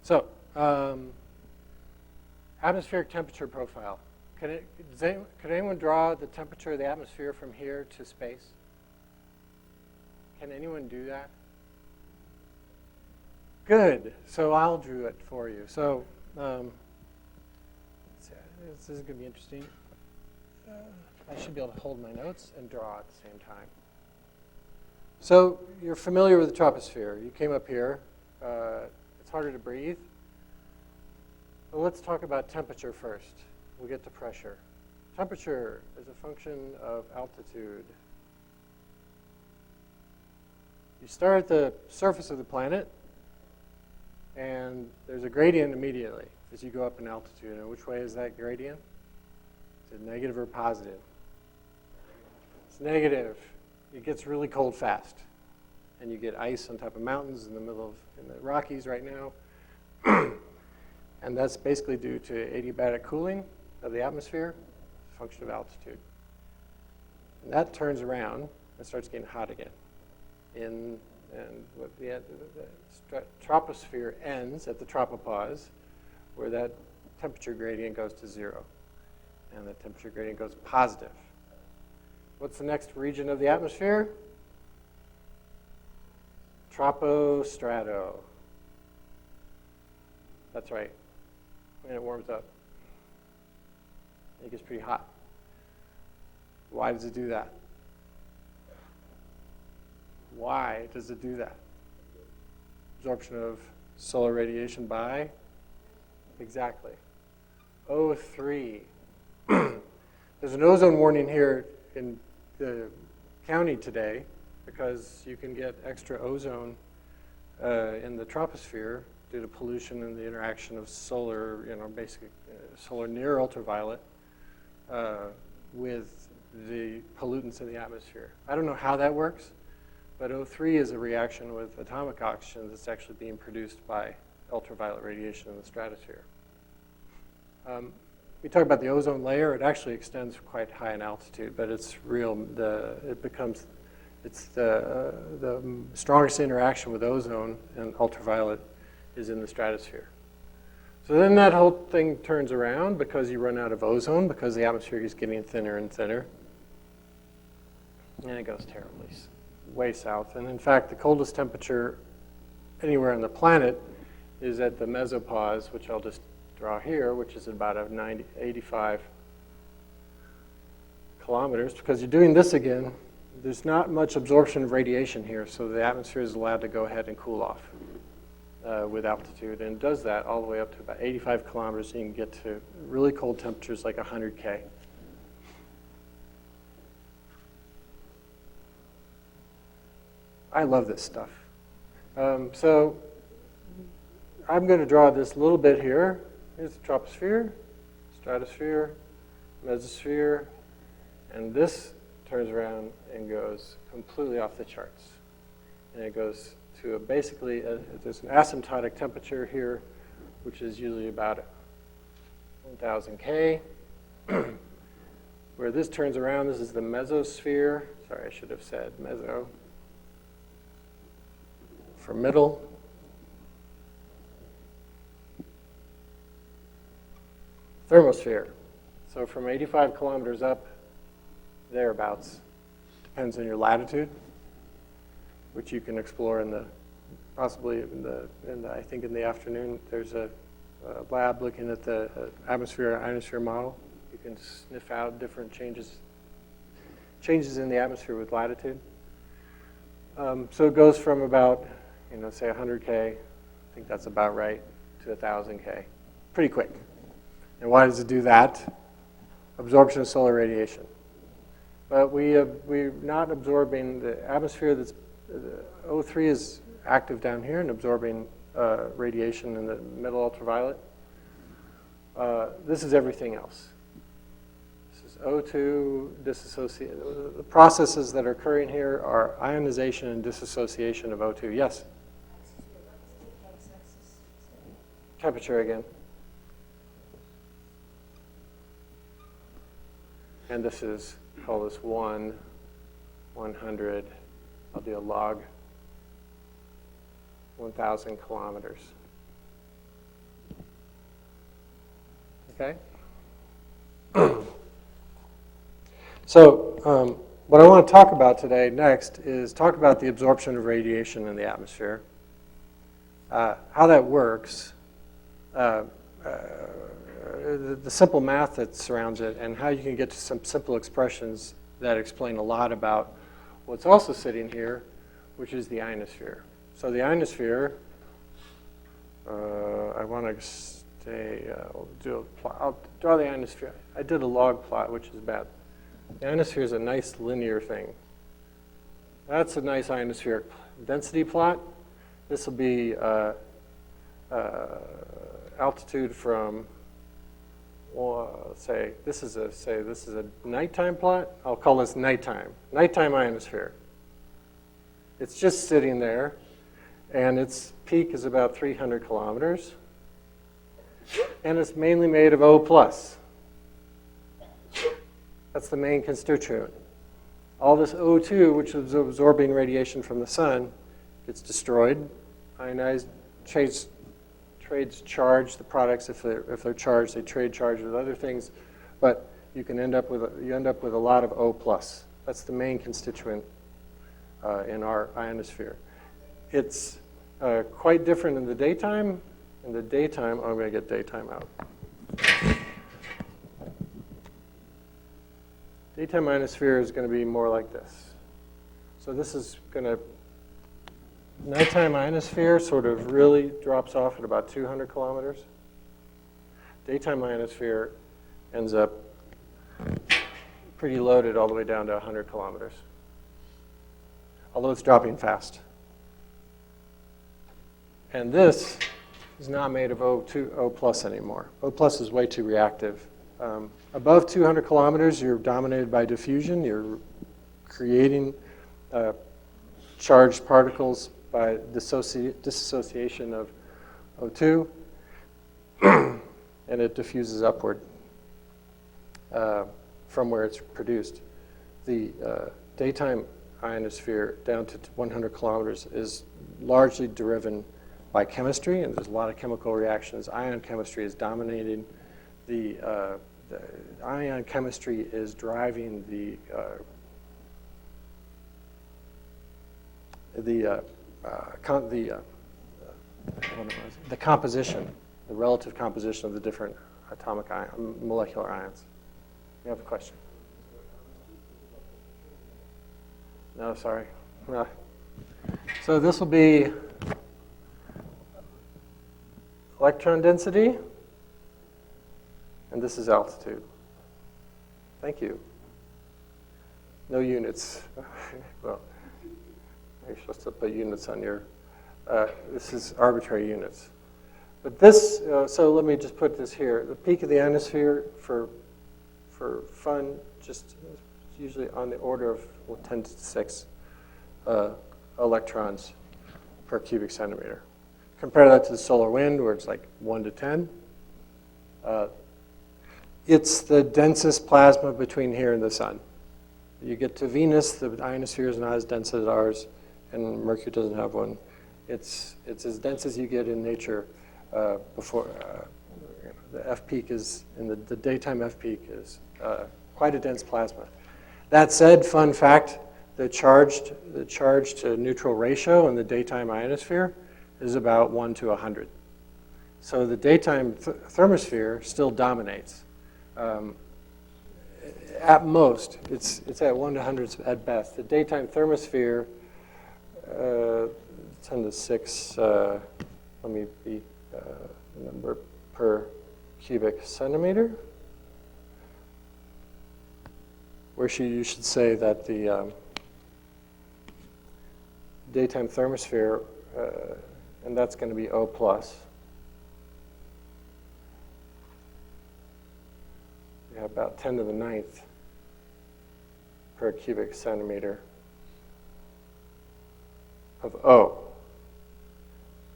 So, atmospheric temperature profile. Could anyone draw the temperature of the atmosphere from here to space? Can anyone do that? Good. So I'll draw it for you. So this is going to be interesting. I should be able to hold my notes and draw at the same time. So you're familiar with the troposphere. You came up here. It's harder to breathe. But let's talk about temperature first. We'll get to pressure. Temperature is a function of altitude. You start at the surface of the planet, and there's a gradient immediately as you go up in altitude. And which way is that gradient? Is it negative or positive? It's negative. It gets really cold fast. And you get ice on top of mountains in the Rockies right now. And that's basically due to adiabatic cooling of the atmosphere, a function of altitude. And that turns around and starts getting hot again. And what the troposphere ends at the tropopause, where that temperature gradient goes to 0. And the temperature gradient goes positive. What's the next region of the atmosphere? Tropostrato. That's right. And it warms up. It gets pretty hot. Why does it do that? Why does it do that? Absorption of solar radiation by? Exactly. O3. There's an ozone warning here in the county today because you can get extra ozone in the troposphere due to pollution and the interaction of solar, basically solar near ultraviolet with the pollutants in the atmosphere. I don't know how that works, but O3 is a reaction with atomic oxygen that's actually being produced by ultraviolet radiation in the stratosphere. We talk about the ozone layer. It actually extends quite high in altitude, but it's real. It's the strongest interaction with ozone and ultraviolet is in the stratosphere. So then that whole thing turns around because you run out of ozone because the atmosphere is getting thinner and thinner. And it goes terribly way south. And in fact, the coldest temperature anywhere on the planet is at the mesopause, which I'll just draw here, which is about 85 kilometers. Because you're doing this again, there's not much absorption of radiation here, so the atmosphere is allowed to go ahead and cool off with altitude. And it does that all the way up to about 85 kilometers, so you can get to really cold temperatures like 100 K. I love this stuff. So I'm going to draw this little bit here. Here's the troposphere, stratosphere, mesosphere, and this turns around and goes completely off the charts. And it goes to basically, there's an asymptotic temperature here, which is usually about 1,000 K. Where this turns around, this is the mesosphere. Sorry, I should have said meso. For middle. Thermosphere. So from 85 kilometers up, thereabouts. Depends on your latitude, which you can explore in the, possibly I think in the afternoon, there's a lab looking at the atmosphere, ionosphere model. You can sniff out different changes in the atmosphere with latitude. So it goes from about, say 100 K, I think that's about right, to 1,000 K. Pretty quick. And why does it do that? Absorption of solar radiation. But we're not absorbing the atmosphere that's, O3 is active down here and absorbing radiation in the middle ultraviolet. This is everything else. This is O2 dissociation. The processes that are occurring here are ionization and dissociation of O2. Yes? Temperature again. And this is, call this 100. I'll do a log, 1,000 kilometers. Okay? So what I want to talk about today next is talk about the absorption of radiation in the atmosphere, how that works, the simple math that surrounds it, and how you can get to some simple expressions that explain a lot about what's also sitting here, which is the ionosphere. So the ionosphere, I want to stay, I'll draw the ionosphere. I did a log plot, which is bad. The ionosphere is a nice linear thing. That's a nice ionospheric density plot. This will be altitude from, well, say this is a nighttime plot. I'll call this nighttime ionosphere. It's just sitting there, and its peak is about 300 kilometers, and it's mainly made of O+. That's the main constituent. All this O2, which is absorbing radiation from the sun, gets destroyed, ionized, trades charge. The products, if they're charged, they trade charge with other things, but you end up with a lot of O+. That's the main constituent in our ionosphere. It's quite different in the daytime. In the daytime, I'm going to get daytime out. Daytime ionosphere is going to be more like this. So this is going to, nighttime ionosphere sort of really drops off at about 200 kilometers. Daytime ionosphere ends up pretty loaded all the way down to 100 kilometers, although it's dropping fast. And this is not made of O+ anymore. O+ is way too reactive. Above 200 kilometers, you're dominated by diffusion. You're creating charged particles by dissociation of O2, and it diffuses upward from where it's produced. The daytime ionosphere down to 100 kilometers is largely driven by chemistry, and there's a lot of chemical reactions. Ion chemistry is dominating. The ion chemistry is driving the composition, the relative composition of the different atomic molecular ions. You have a question? No, sorry. No. So this will be electron density, and this is altitude. Thank you. No units. Well, you're supposed to put units on your, this is arbitrary units. But this, so let me just put this here. The peak of the ionosphere for fun, just usually on the order of 10 to the 6 electrons per cubic centimeter. Compare that to the solar wind, where it's like 1 to 10. It's the densest plasma between here and the sun. You get to Venus, the ionosphere is not as dense as ours, and Mercury doesn't have one. It's as dense as you get in nature before the F peak is, in the daytime F peak is quite a dense plasma. That said, fun fact, the charge to neutral ratio in the daytime ionosphere is about 1 to 100. So the daytime thermosphere still dominates. At most, it's at 1 to 100 at best. The daytime thermosphere, 10 to 6, let me be number per cubic centimeter. Where you should say that the daytime thermosphere, and that's going to be O+. You have about 10 to the 9th per cubic centimeter of O.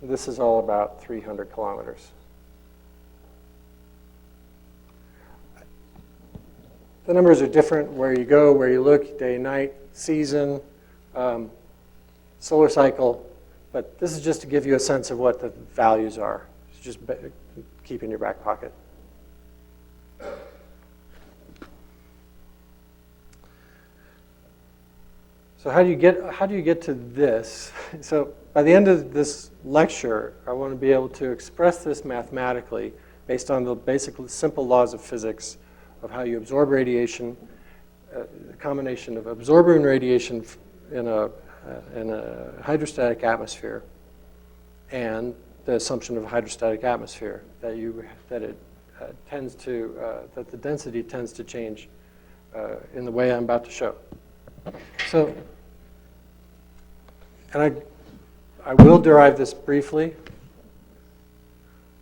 This is all about 300 kilometers. The numbers are different where you go, where you look, day, night, season, solar cycle, but this is just to give you a sense of what the values are. It's just keep in your back pocket. So how do you get to this? So by the end of this lecture, I want to be able to express this mathematically based on the basic simple laws of physics of how you absorb radiation, a combination of absorbing radiation in a hydrostatic atmosphere and the assumption of a hydrostatic atmosphere that the density tends to change in the way I'm about to show. So, and I will derive this briefly,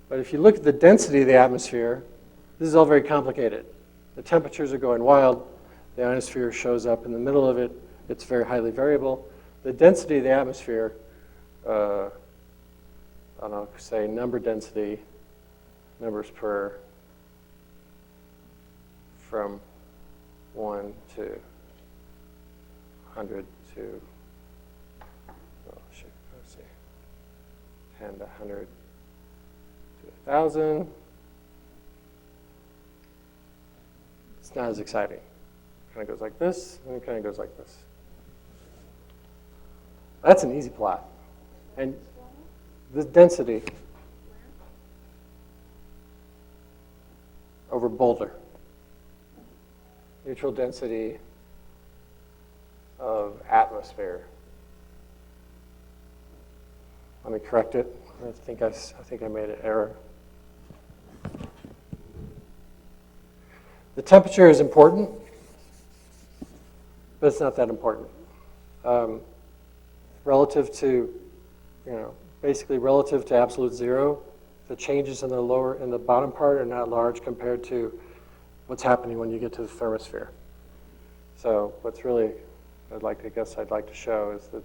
but if you look at the density of the atmosphere, this is all very complicated. The temperatures are going wild. The ionosphere shows up in the middle of it. It's very highly variable. The density of the atmosphere, I don't know, say number density, numbers per, from 1 to 100 to, let's see, 10 to 100 to 1,000. It's not as exciting. It kind of goes like this, and it kind of goes like this. That's an easy plot. And the density over Boulder. Neutral density of atmosphere. Let me correct it. I think I made an error. The temperature is important, but it's not that important. Relative to, basically relative to absolute zero, the changes in the bottom part are not large compared to what's happening when you get to the thermosphere. So what's really, I'd like to show is that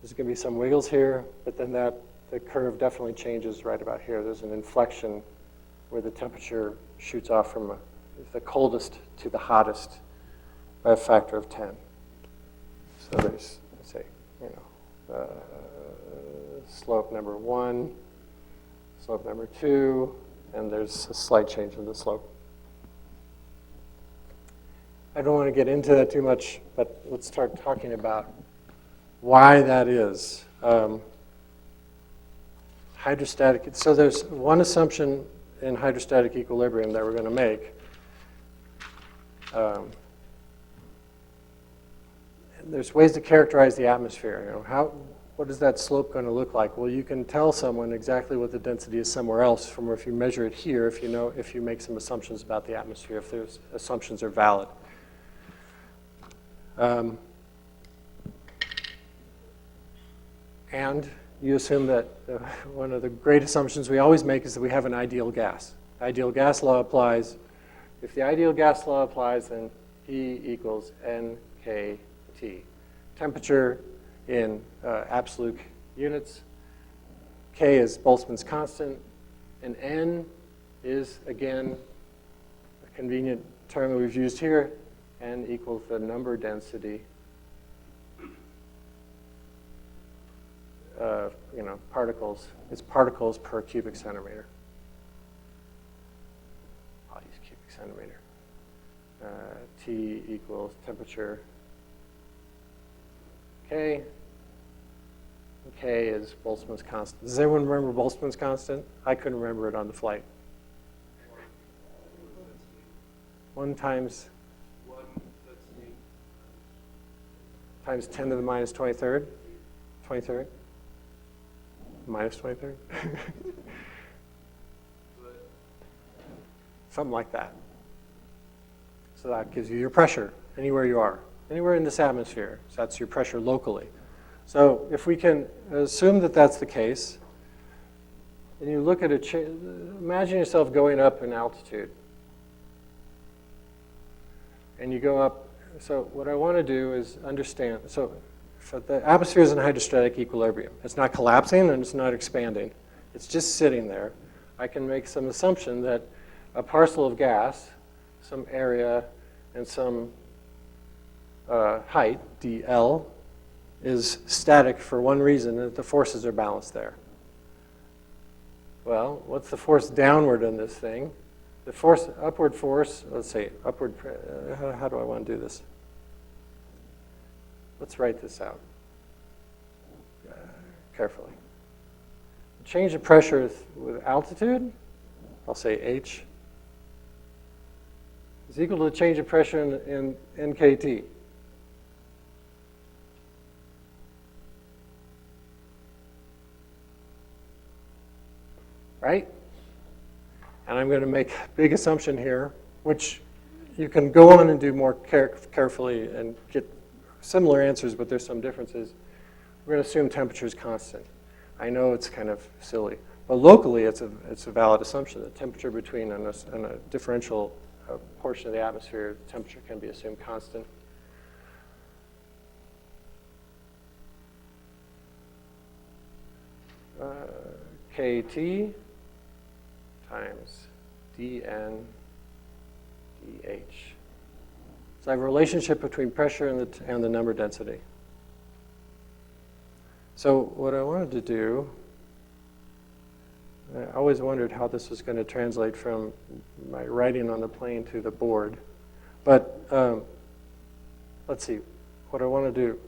there's going to be some wiggles here, but then the curve definitely changes right about here. There's an inflection where the temperature shoots off from the coldest to the hottest by a factor of 10. So there's, let's say, slope number 1, slope number 2, and there's a slight change in the slope. I don't want to get into that too much, but let's start talking about why that is. Hydrostatic, so there's one assumption in hydrostatic equilibrium that we're going to make. There's ways to characterize the atmosphere. What is that slope going to look like? Well, you can tell someone exactly what the density is somewhere else from if you measure it here, if you make some assumptions about the atmosphere, if those assumptions are valid. And you assume that one of the great assumptions we always make is that we have an ideal gas. Ideal gas law applies. If the ideal gas law applies, then E equals NKT. Temperature in absolute units. K is Boltzmann's constant. And N is, again, a convenient term that we've used here. N equals the number density of particles. It's particles per cubic centimeter. I'll use cubic centimeter. T equals temperature K. K is Boltzmann's constant. Does anyone remember Boltzmann's constant? I couldn't remember it on the flight. 1 times 10 to the minus 23rd? 23rd? Minus 23rd? Something like that. So that gives you your pressure anywhere you are. Anywhere in this atmosphere. So that's your pressure locally. So if we can assume that that's the case, and you look at imagine yourself going up in altitude. And you go up. So what I want to do is understand. So the atmosphere is in hydrostatic equilibrium. It's not collapsing and it's not expanding. It's just sitting there. I can make some assumption that a parcel of gas, some area, and some height, dl, is static for one reason, that the forces are balanced there. Well, what's the force downward in this thing? The upward force, let's say upward, how do I want to do this? Let's write this out carefully. Change of pressure with altitude, I'll say H, is equal to the change of pressure in NKT. Right? And I'm going to make a big assumption here, which you can go on and do more carefully and get similar answers, but there's some differences. We're going to assume temperature is constant. I know it's kind of silly, but locally it's a valid assumption. The temperature between and a differential portion of the atmosphere, the temperature can be assumed constant. KT times dN dH. So I have a relationship between pressure and the number density. So what I wanted to do, I always wondered how this was going to translate from my writing on the plane to the board. But let's see, what I want to do.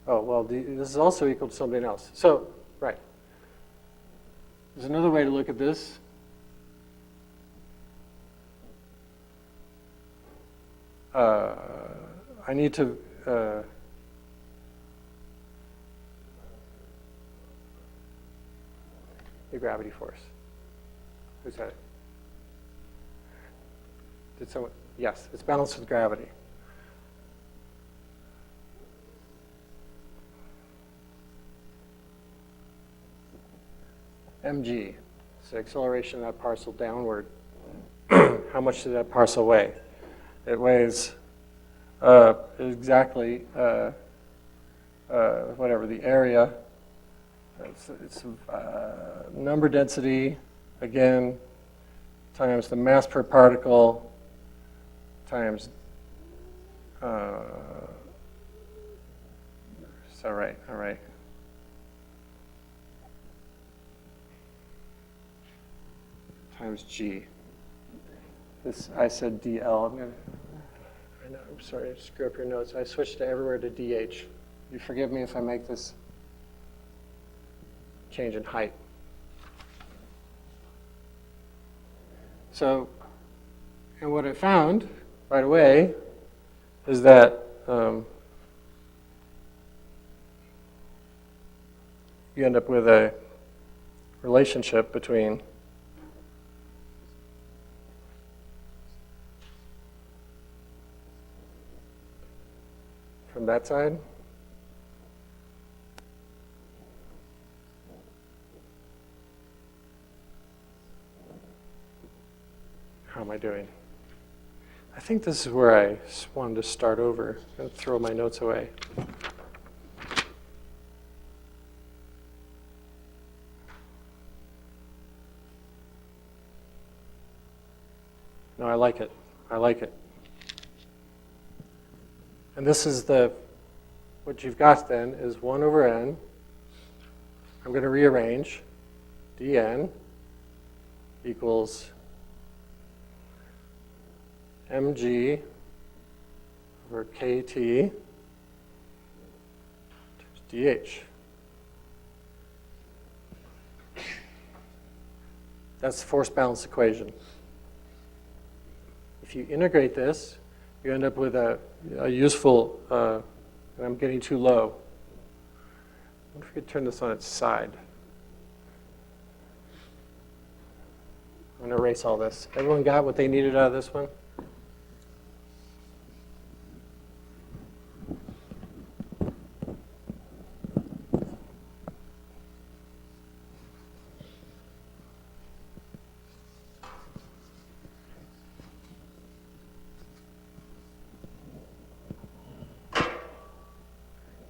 Oh, well, this is also equal to something else. So, right. There's another way to look at this. I need to the gravity force. Who said it? Did someone? Yes, it's balanced with gravity. mg, it's the acceleration of that parcel downward. How much does that parcel weigh? It weighs exactly whatever the area. It's number density, again, times the mass per particle, times, all right. Times G. This, I said DL. I'm sorry, I screw up your notes. I switched to everywhere to DH. You forgive me if I make this change in height. So, and what I found right away is that you end up with a relationship between from that side. How am I doing? I think this is where I wanted to start over and throw my notes away. No, I like it. I like it. And this is what you've got then is 1 over n. I'm going to rearrange dn equals mg over kt dh. That's the force balance equation. If you integrate this, you end up with a useful, and I'm getting too low. I wonder if we could turn this on its side. I'm going to erase all this. Everyone got what they needed out of this one?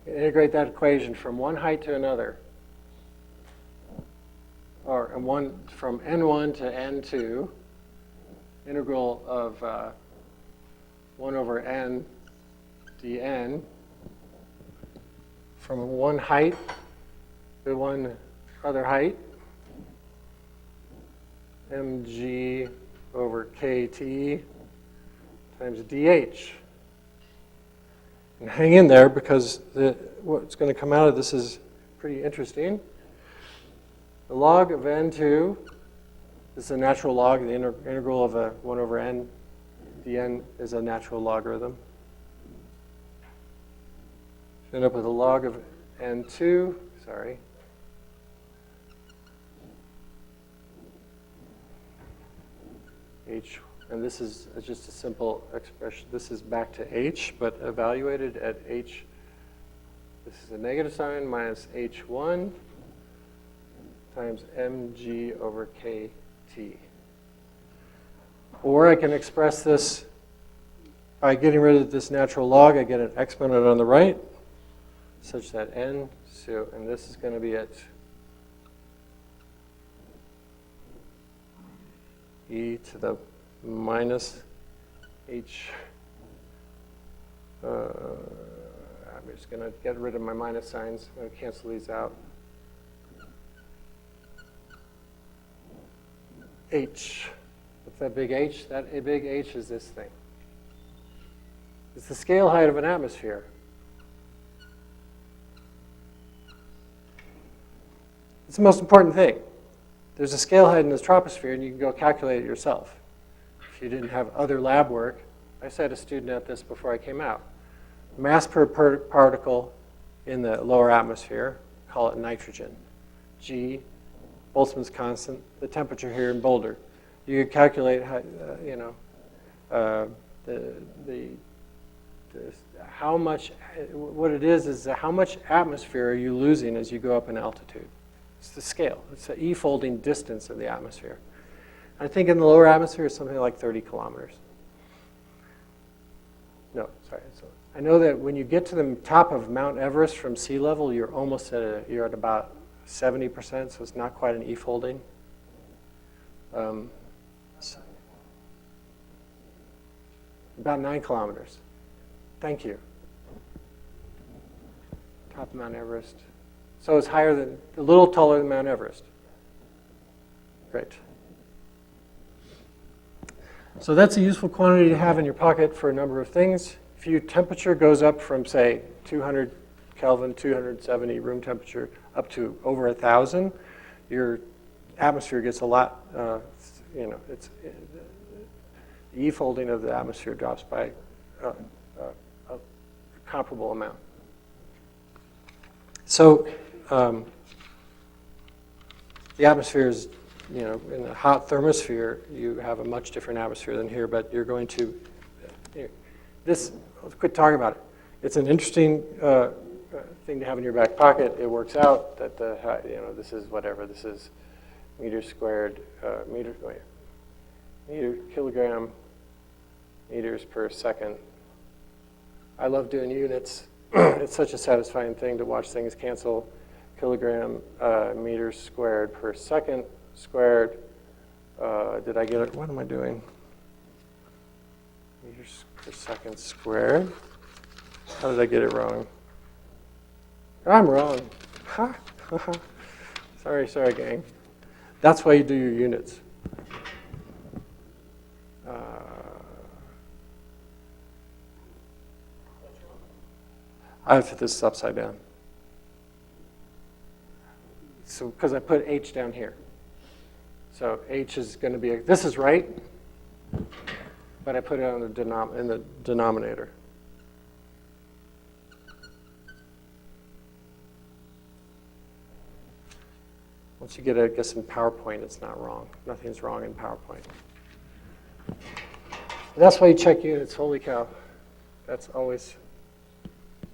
Integrate that equation from one height to another, or from n1 to n2, integral of 1 over n dn, from one height to one other height, mg over kt times dH. And hang in there because what's going to come out of this is pretty interesting. The log of n2, this is a natural log, the integral of a 1 over n. The n is a natural logarithm. End up with a log of n2, sorry. H, and this is just a simple expression. This is back to h, but evaluated at h. This is a negative sign minus h1 times mg over kt. Or I can express this by getting rid of this natural log. I get an exponent on the right, such that n, so, and this is going to be at e to the minus h. I'm just going to get rid of my minus signs. I'm going to cancel these out. H. What's that big H? That big H is this thing. It's the scale height of an atmosphere. It's the most important thing. There's a scale height in this troposphere, and you can go calculate it yourself. If you didn't have other lab work, I said a student at this before I came out. Mass per particle in the lower atmosphere, call it nitrogen. G, Boltzmann's constant, the temperature here in Boulder. You can calculate how, how much, what it is how much atmosphere are you losing as you go up in altitude? It's the scale. It's the e-folding distance of the atmosphere. I think in the lower atmosphere it's something like 30 kilometers. No, sorry. So I know that when you get to the top of Mount Everest from sea level, you're almost you're at about 70%, so it's not quite an e-folding. About 9 kilometers. Thank you. Top of Mount Everest. So it's higher than, a little taller than Mount Everest. Great. So that's a useful quantity to have in your pocket for a number of things. If your temperature goes up from, say, 200 Kelvin, 270 room temperature, up to over 1,000, your atmosphere gets a lot, the e-folding of the atmosphere drops by a comparable amount. So the atmosphere is, in a hot thermosphere, you have a much different atmosphere than here, but you're going to, let's quit talking about it. It's an interesting thing to have in your back pocket. It works out that this is whatever, this is meters squared, kilogram, meters per second. I love doing units. It's such a satisfying thing to watch things cancel. Kilogram, meters squared per second squared. Did I get it? What am I doing? Meters per second squared. How did I get it wrong? I'm wrong. Ha. Sorry, gang. That's why you do your units. I have put this upside down. So, because I put H down here. So H is going to be, this is right, but I put it on in the denominator. Once you get it, I guess in PowerPoint, it's not wrong. Nothing's wrong in PowerPoint. And that's why you check units. Holy cow. That's always,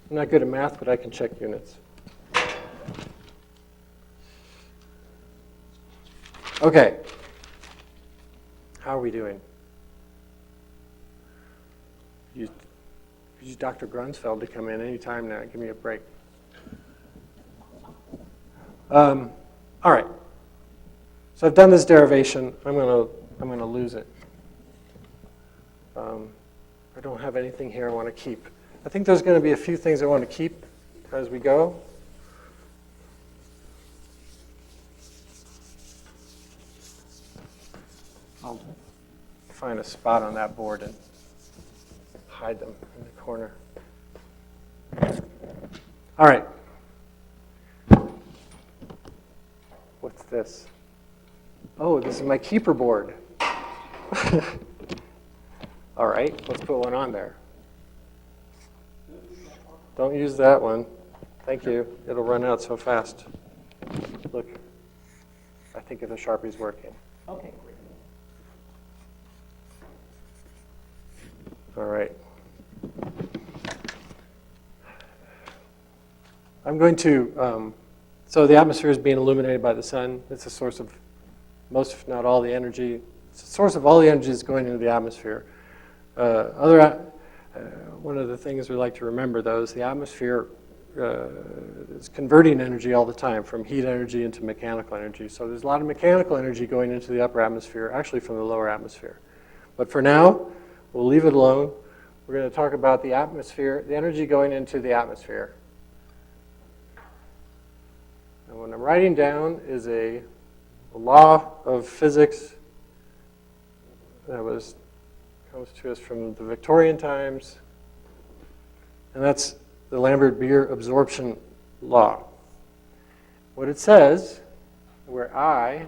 I'm not good at math, but I can check units. Okay. How are we doing? Use Dr. Grunsfeld to come in anytime now. Give me a break. All right. So I've done this derivation. I'm gonna lose it. I don't have anything here I want to keep. I think there's going to be a few things I want to keep as we go. I'll find a spot on that board and hide them in the corner. All right. What's this? Oh, this is my keeper board. All right, let's put one on there. Don't use that one. Thank you. It'll run out so fast. Look, I think if the Sharpie's working. Okay, great. All right. I'm going to, so the atmosphere is being illuminated by the sun. It's a source of most, if not all, the energy. It's a source of all the energy that's going into the atmosphere. One of the things we like to remember, though, is the atmosphere is converting energy all the time from heat energy into mechanical energy. So there's a lot of mechanical energy going into the upper atmosphere, actually from the lower atmosphere. But for now, we'll leave it alone. We're going to talk about the atmosphere, the energy going into the atmosphere. And what I'm writing down is a law of physics that comes to us from the Victorian times, and that's the Lambert-Beer absorption law. What it says, where I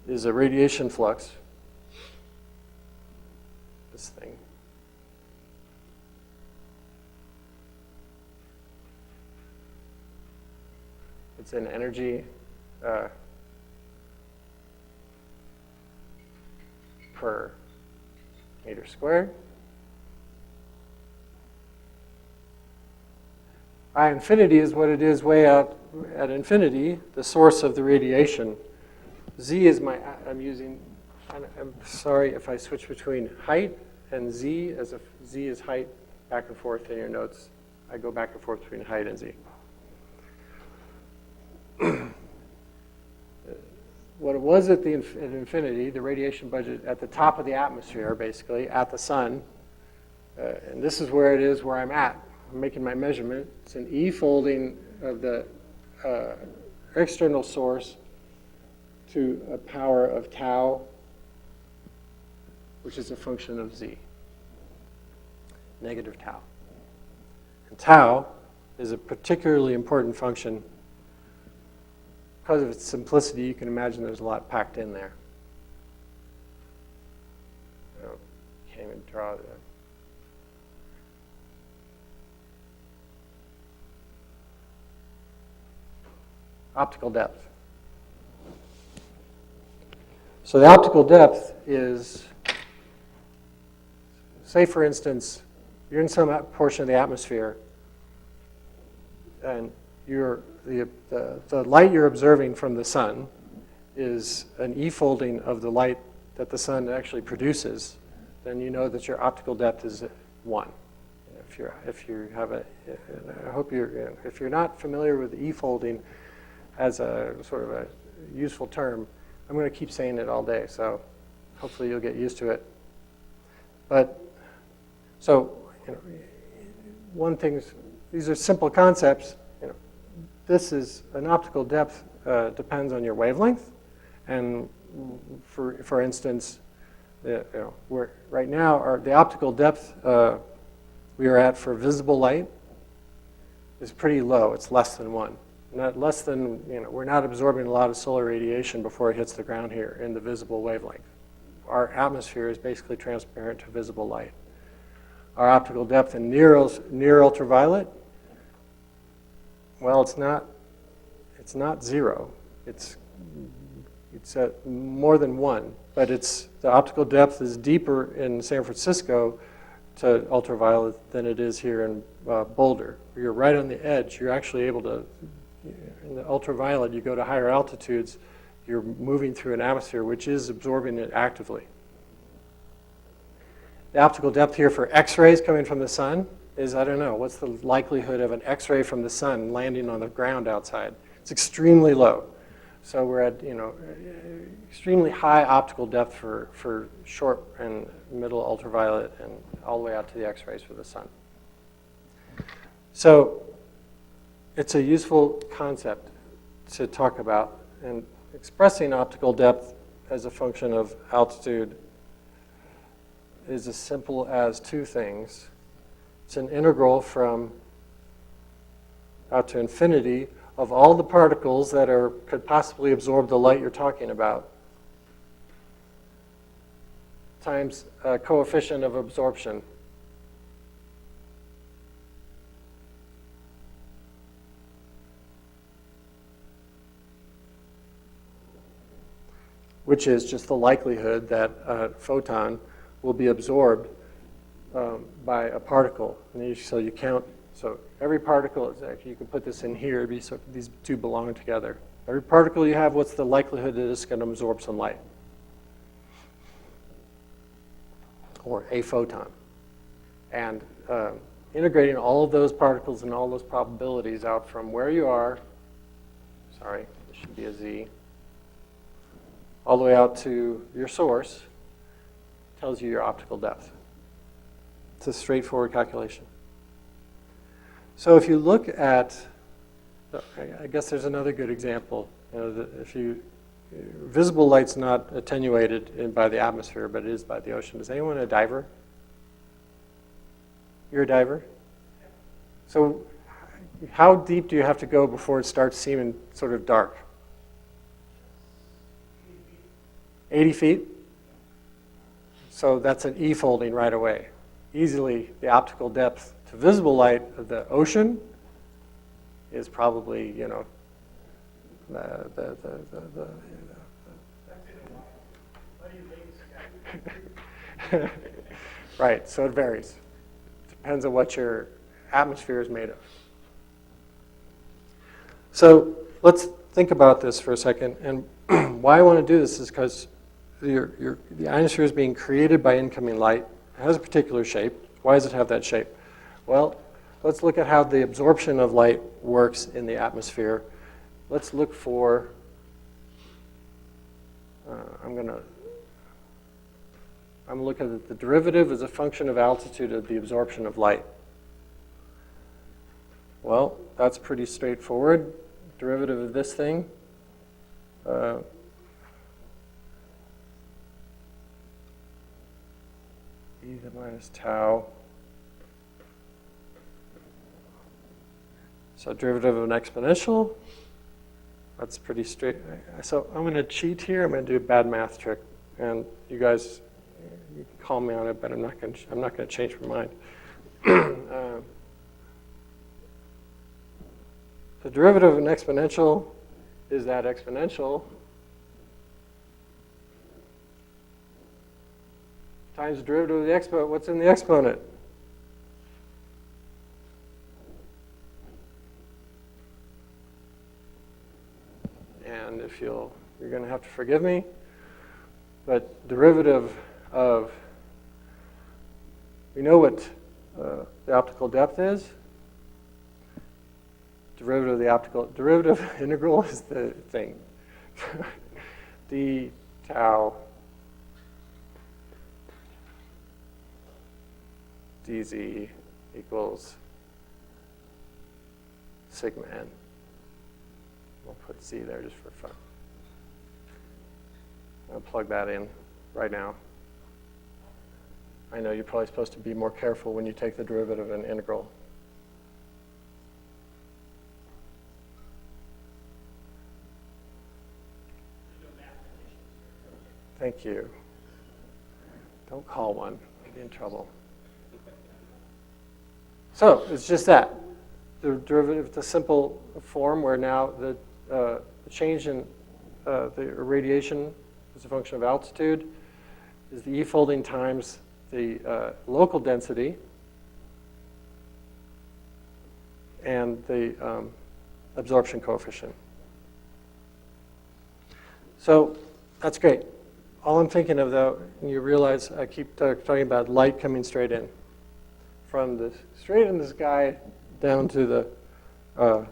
is a radiation flux, this thing, it's an energy per meter squared. I infinity is what it is way out at infinity, the source of the radiation. Z is my, I'm sorry if I switch between height and Z, as if Z is height, back and forth in your notes. I go back and forth between height and Z. What it was at infinity, the radiation budget at the top of the atmosphere, basically, at the sun, and this is where it is where I'm at. I'm making my measurement. It's an E folding of the external source to a power of tau, which is a function of Z, negative tau. And tau is a particularly important function. Because of its simplicity, you can imagine there's a lot packed in there. Can't even draw that. Optical depth. So the optical depth is, say for instance, you're in some portion of the atmosphere, and the light you're observing from the sun is an E folding of the light that the sun actually produces, then you know that your optical depth is 1. If you're not familiar with E folding as a sort of a useful term, I'm going to keep saying it all day, so hopefully you'll get used to it. But so one thing, these are simple concepts. This is an optical depth depends on your wavelength, and for instance, we're right now the optical depth we are at for visible light is pretty low. It's less than 1. Not less than, we're not absorbing a lot of solar radiation before it hits the ground here in the visible wavelength. Our atmosphere is basically transparent to visible light. Our optical depth in near ultraviolet, well, it's not 0. It's at more than 1, but the optical depth is deeper in San Francisco to ultraviolet than it is here in Boulder. You're right on the edge. You're actually able to, in the ultraviolet, you go to higher altitudes, you're moving through an atmosphere which is absorbing it actively. The optical depth here for X-rays coming from the sun is, I don't know, what's the likelihood of an X-ray from the sun landing on the ground outside? It's extremely low. So we're at, extremely high optical depth for short and middle ultraviolet and all the way out to the X-rays for the sun. So it's a useful concept to talk about, and expressing optical depth as a function of altitude is as simple as two things. It's an integral from out to infinity of all the particles that could possibly absorb the light you're talking about, times a coefficient of absorption. Which is just the likelihood that a photon will be absorbed by a particle. And so you count, so every particle is actually, you can put this in here, so these two belong together. Every particle you have, what's the likelihood that it's going to absorb some light? Or a photon. And integrating all of those particles and all those probabilities out from where you are, sorry, this should be a Z, all the way out to your source, tells you your optical depth. It's a straightforward calculation. So if you look at, I guess there's another good example. Visible light's not attenuated by the atmosphere, but it is by the ocean. Is anyone a diver? You're a diver? So how deep do you have to go before it starts seeming sort of dark? 80 feet? So that's an E folding right away. Easily, the optical depth to visible light of the ocean is probably, you know, right, so it varies. Depends on what your atmosphere is made of. So let's think about this for a second. And why I want to do this is because the ionosphere is being created by incoming light. It has a particular shape. Why does it have that shape? Well, let's look at how the absorption of light works in the atmosphere. Let's look for, I'm going to look at the derivative as a function of altitude of the absorption of light. Well, that's pretty straightforward. Derivative of this thing. E to the minus tau. So derivative of an exponential. That's pretty straight. So I'm going to cheat here. I'm going to do a bad math trick, and you guys, you can call me on it, but I'm not going to change my mind. The derivative of an exponential is that exponential times the derivative of the exponent. What's in the exponent? And if you're going to have to forgive me, but derivative of, we know what the optical depth is. Derivative of the optical, derivative integral is the thing. d tau dz equals sigma n. We'll put z there just for fun. I'll plug that in right now. I know you're probably supposed to be more careful when you take the derivative of an integral. Thank you. Don't call one. You'll be in trouble. So it's just that. The derivative, it's a simple form where now the change in the irradiation as a function of altitude is the E folding times the local density and the absorption coefficient. So that's great. All I'm thinking of, though, and you realize I keep talking about light coming straight in. Straight in the sky down to the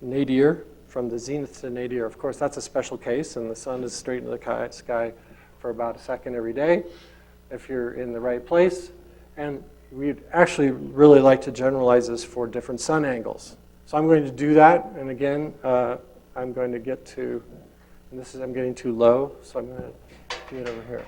nadir, from the zenith to nadir. Of course, that's a special case, and the sun is straight in the sky for about a second every day if you're in the right place. And we'd actually really like to generalize this for different sun angles. So I'm going to do that, and again, I'm going to get to, and I'm getting too low, so I'm going to do it over here.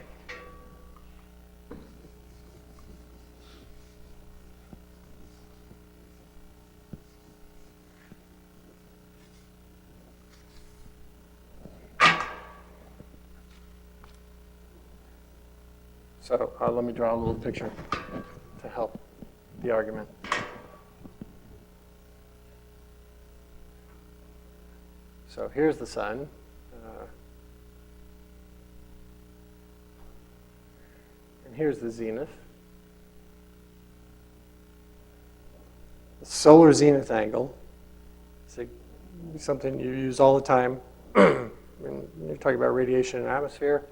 So let me draw a little picture to help the argument. So here's the sun. And here's the zenith. The solar zenith angle is something you use all the time when you're talking about radiation and atmosphere.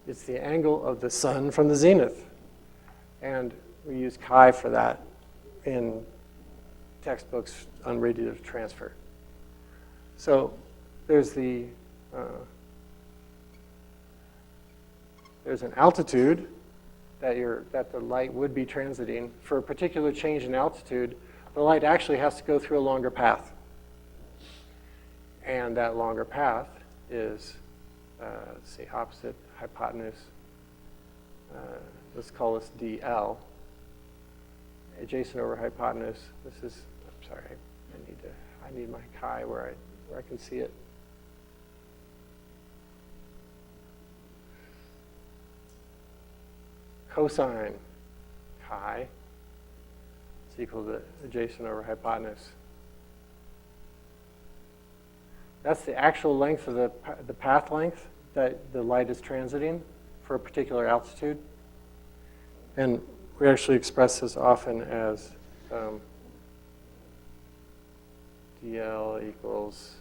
It's the angle of the sun from the zenith. And we use chi for that in textbooks on radiative transfer. So there's there's an altitude that the light would be transiting. For a particular change in altitude, the light actually has to go through a longer path. And that longer path is, let's see, opposite hypotenuse. Let's call this DL. Adjacent over hypotenuse. This is, I'm sorry, I need my chi where I can see it. Cosine chi is equal to adjacent over hypotenuse. That's the actual length of the path length that the light is transiting for a particular altitude. And we actually express this often as DL equals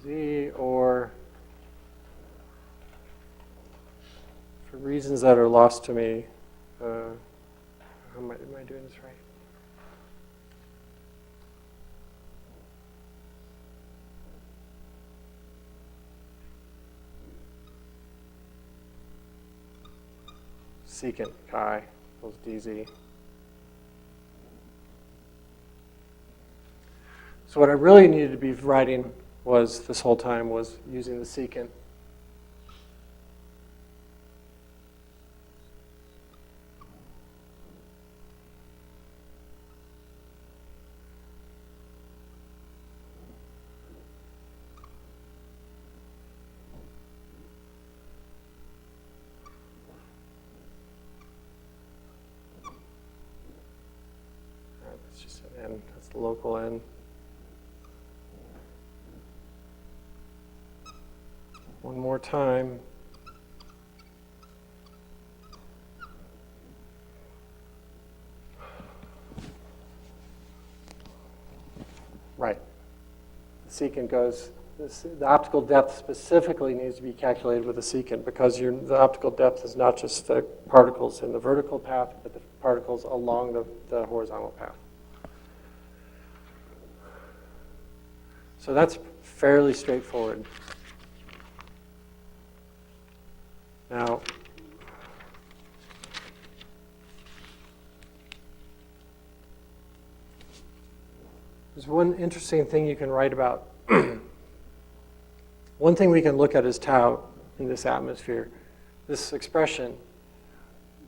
Z, or for reasons that are lost to me, am I doing this right? Secant chi equals dz. So what I really needed to be writing was, this whole time, was using the secant. That's just an n. That's the local n. One more time. Right. The secant goes, the optical depth specifically needs to be calculated with the secant, because the optical depth is not just the particles in the vertical path, but the particles along the horizontal path. So that's fairly straightforward. Now, there's one interesting thing you can write about. One thing we can look at is tau in this atmosphere. This expression,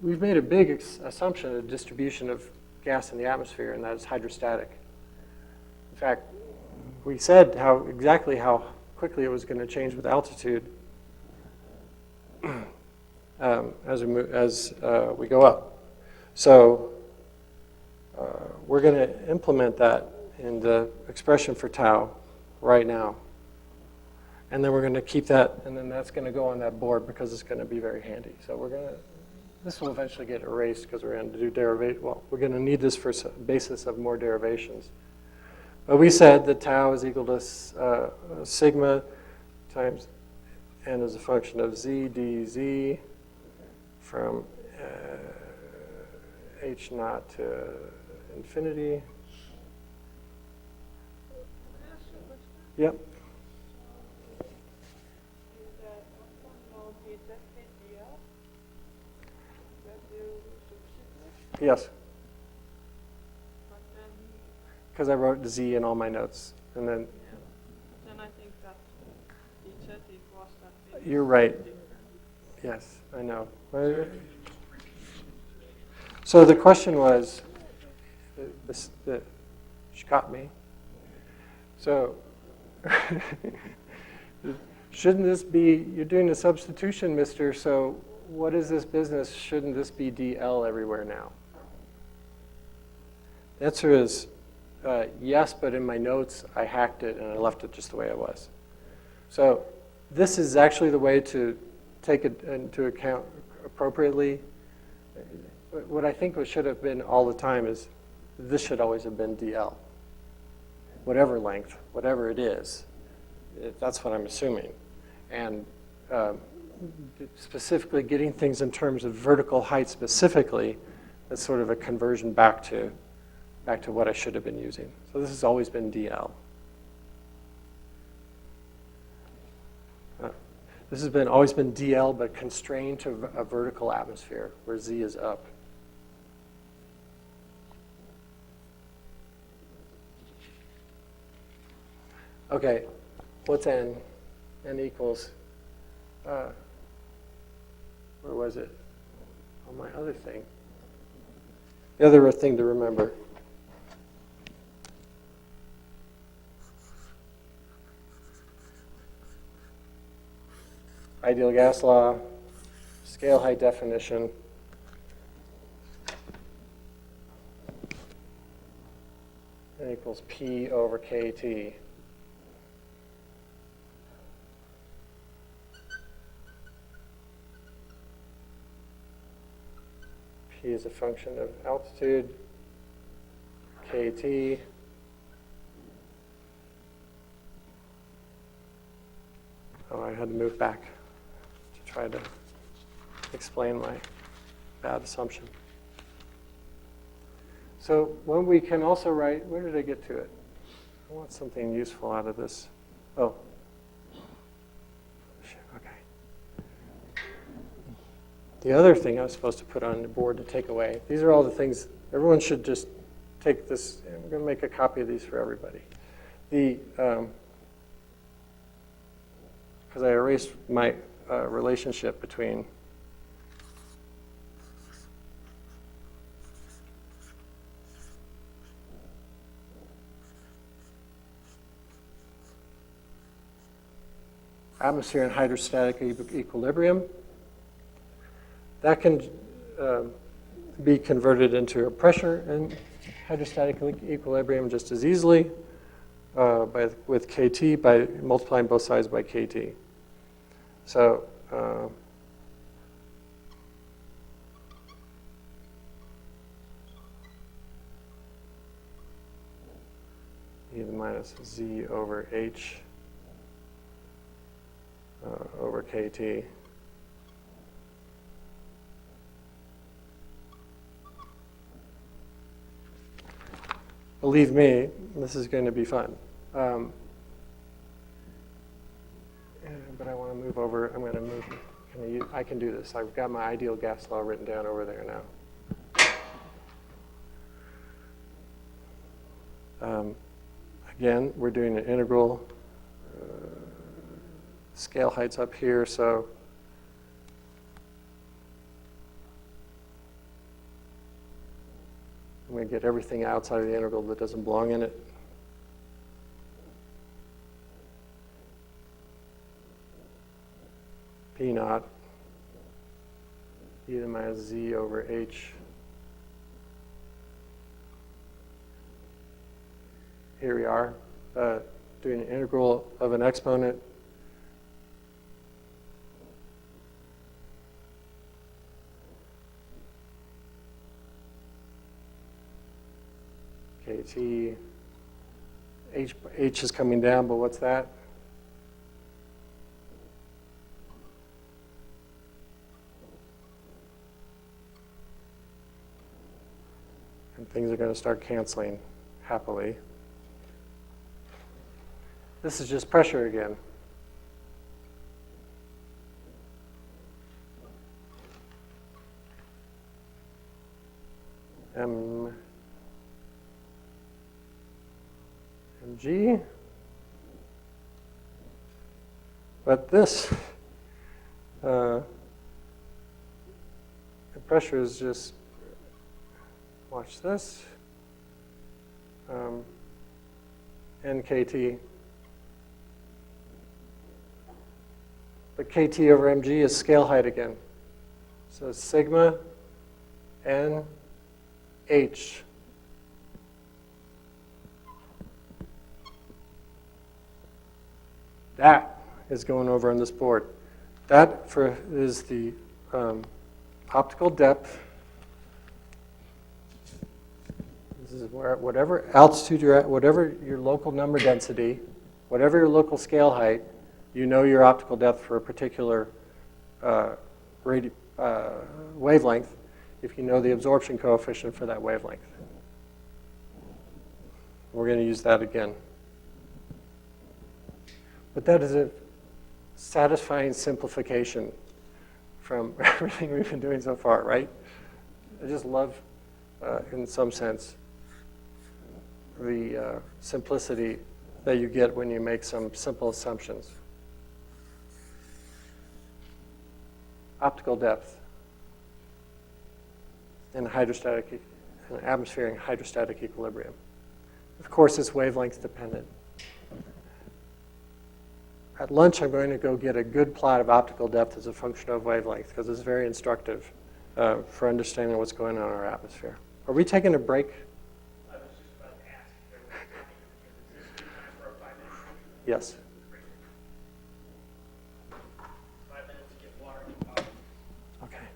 we've made a big assumption of the distribution of gas in the atmosphere, and that is hydrostatic. In fact, we said exactly how quickly it was going to change with altitude as we go up. So we're going to implement that in the expression for tau right now. And then we're going to keep that, and then that's going to go on that board because it's going to be very handy. So this will eventually get erased because we're going to do derivation. Well, we're going to need this for basis of more derivations. But we said that tau is equal to sigma times n as a function of z dz from h naught to infinity. Yep. Yes. Because I wrote z in all my notes, and then. Yeah. Then I think that dz equals that. You're right. Yes, I know. So the question was, she caught me. So shouldn't this be, you're doing a substitution, mister, so what is this business? Shouldn't this be DL everywhere now? The answer is yes, but in my notes, I hacked it and I left it just the way it was. So this is actually the way to take it into account appropriately. What I think should have been all the time is this should always have been DL. Whatever length, whatever it is, that's what I'm assuming. And specifically getting things in terms of vertical height specifically, that's sort of a conversion back to what I should have been using. So this has always been DL. This has always been DL, but constrained to a vertical atmosphere where Z is up. Okay, what's N? N equals, where was it? On my other thing. The other thing to remember. Ideal gas law, scale height definition. N equals P over KT. P is a function of altitude, KT. Oh, I had to move back to try to explain my bad assumption. So when we can also write, where did I get to it? I want something useful out of this. Oh. Okay. The other thing I was supposed to put on the board to take away, these are all the things, everyone should just take this, and we're going to make a copy of these for everybody. Because I erased my relationship between atmosphere and hydrostatic equilibrium. That can be converted into a pressure and hydrostatic equilibrium just as easily with KT by multiplying both sides by KT. So E to the minus Z over H over KT. Believe me, this is going to be fun. But I want to move over. I'm going to move. I can do this. I've got my ideal gas law written down over there now. Again, we're doing an integral. Scale height's up here, so I'm going to get everything outside of the integral that doesn't belong in it. P naught E to the minus Z over H. Here we are, doing an integral of an exponent. KT, H is coming down, but what's that? And things are going to start canceling happily. This is just pressure again. Mg. But this, the pressure is just, watch this, NKT. But KT over mg is scale height again. So sigma n h. That is going over on this board. That is the optical depth. This is where whatever altitude you're at, whatever your local number density, whatever your local scale height, you know your optical depth for a particular wavelength if you know the absorption coefficient for that wavelength. We're going to use that again. But that is a satisfying simplification from everything we've been doing so far, right? I just love, in some sense, the simplicity that you get when you make some simple assumptions. Optical depth and hydrostatic, and atmosphere and hydrostatic equilibrium. Of course, it's wavelength dependent. At lunch, I'm going to go get a good plot of optical depth as a function of wavelength because it's very instructive for understanding what's going on in our atmosphere. Are we taking a break? I was just about to ask if there was time for a 5-minute break. Yes. 5 minutes to get water and coffee. Okay.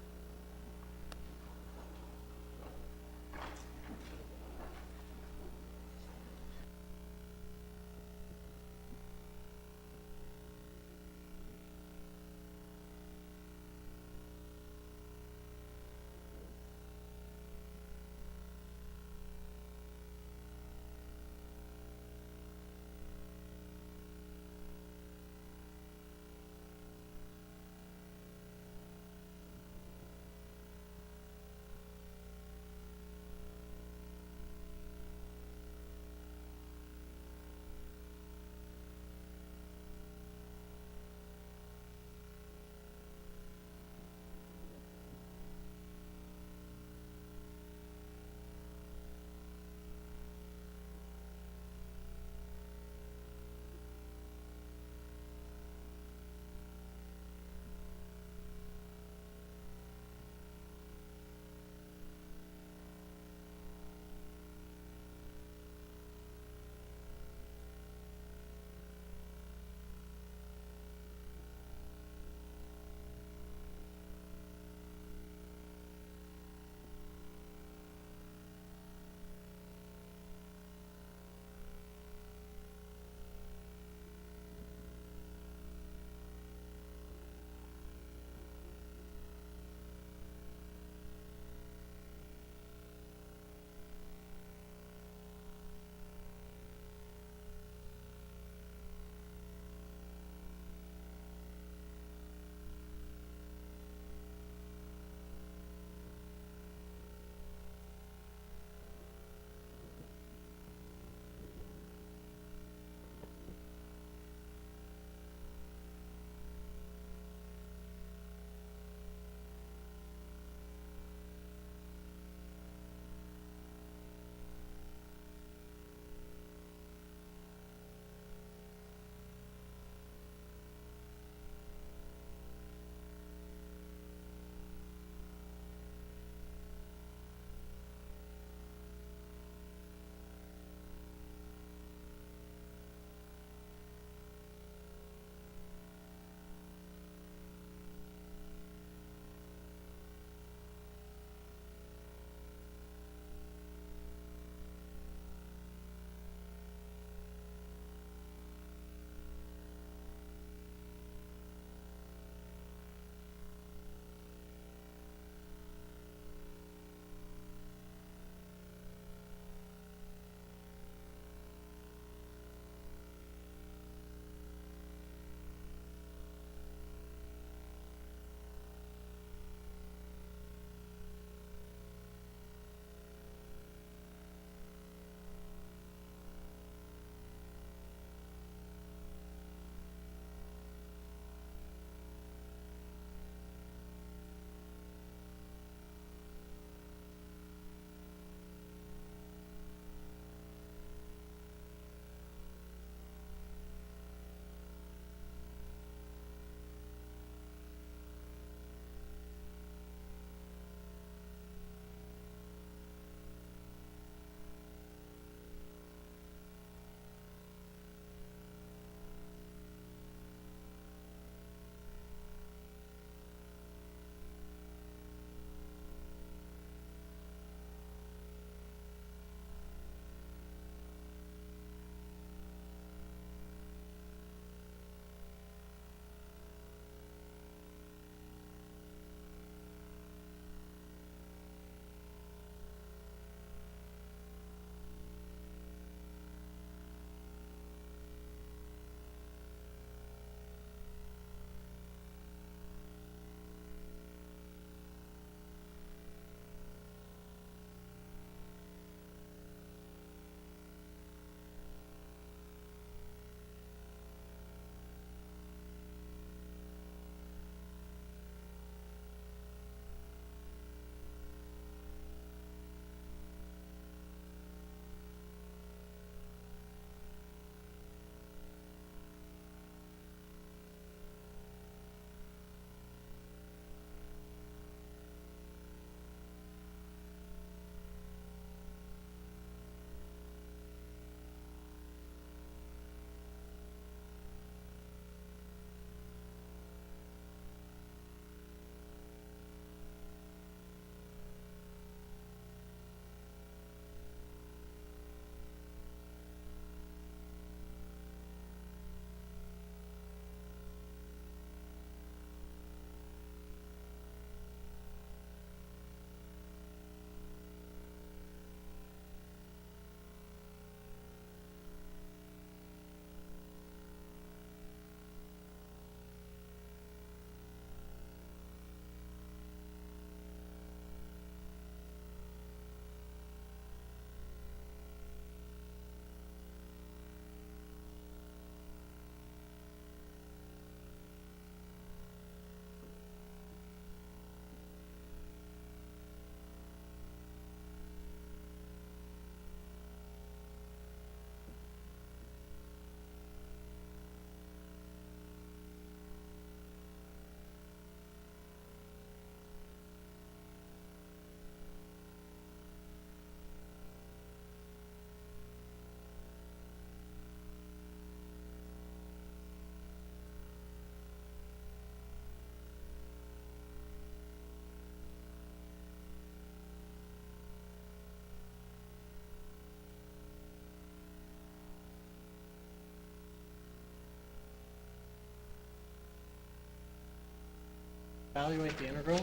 evaluate the integral,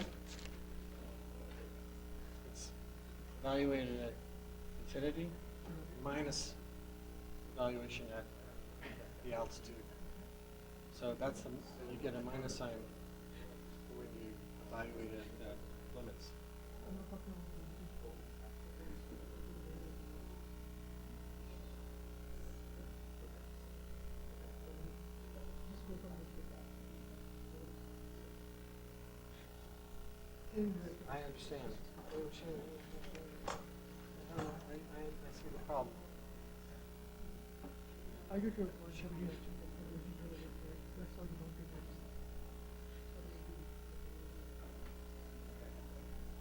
it's evaluated at infinity minus evaluation at the altitude. So that's the, you get a minus sign when you evaluate it at limits. I understand. I see the problem. I get your question. That's all you want to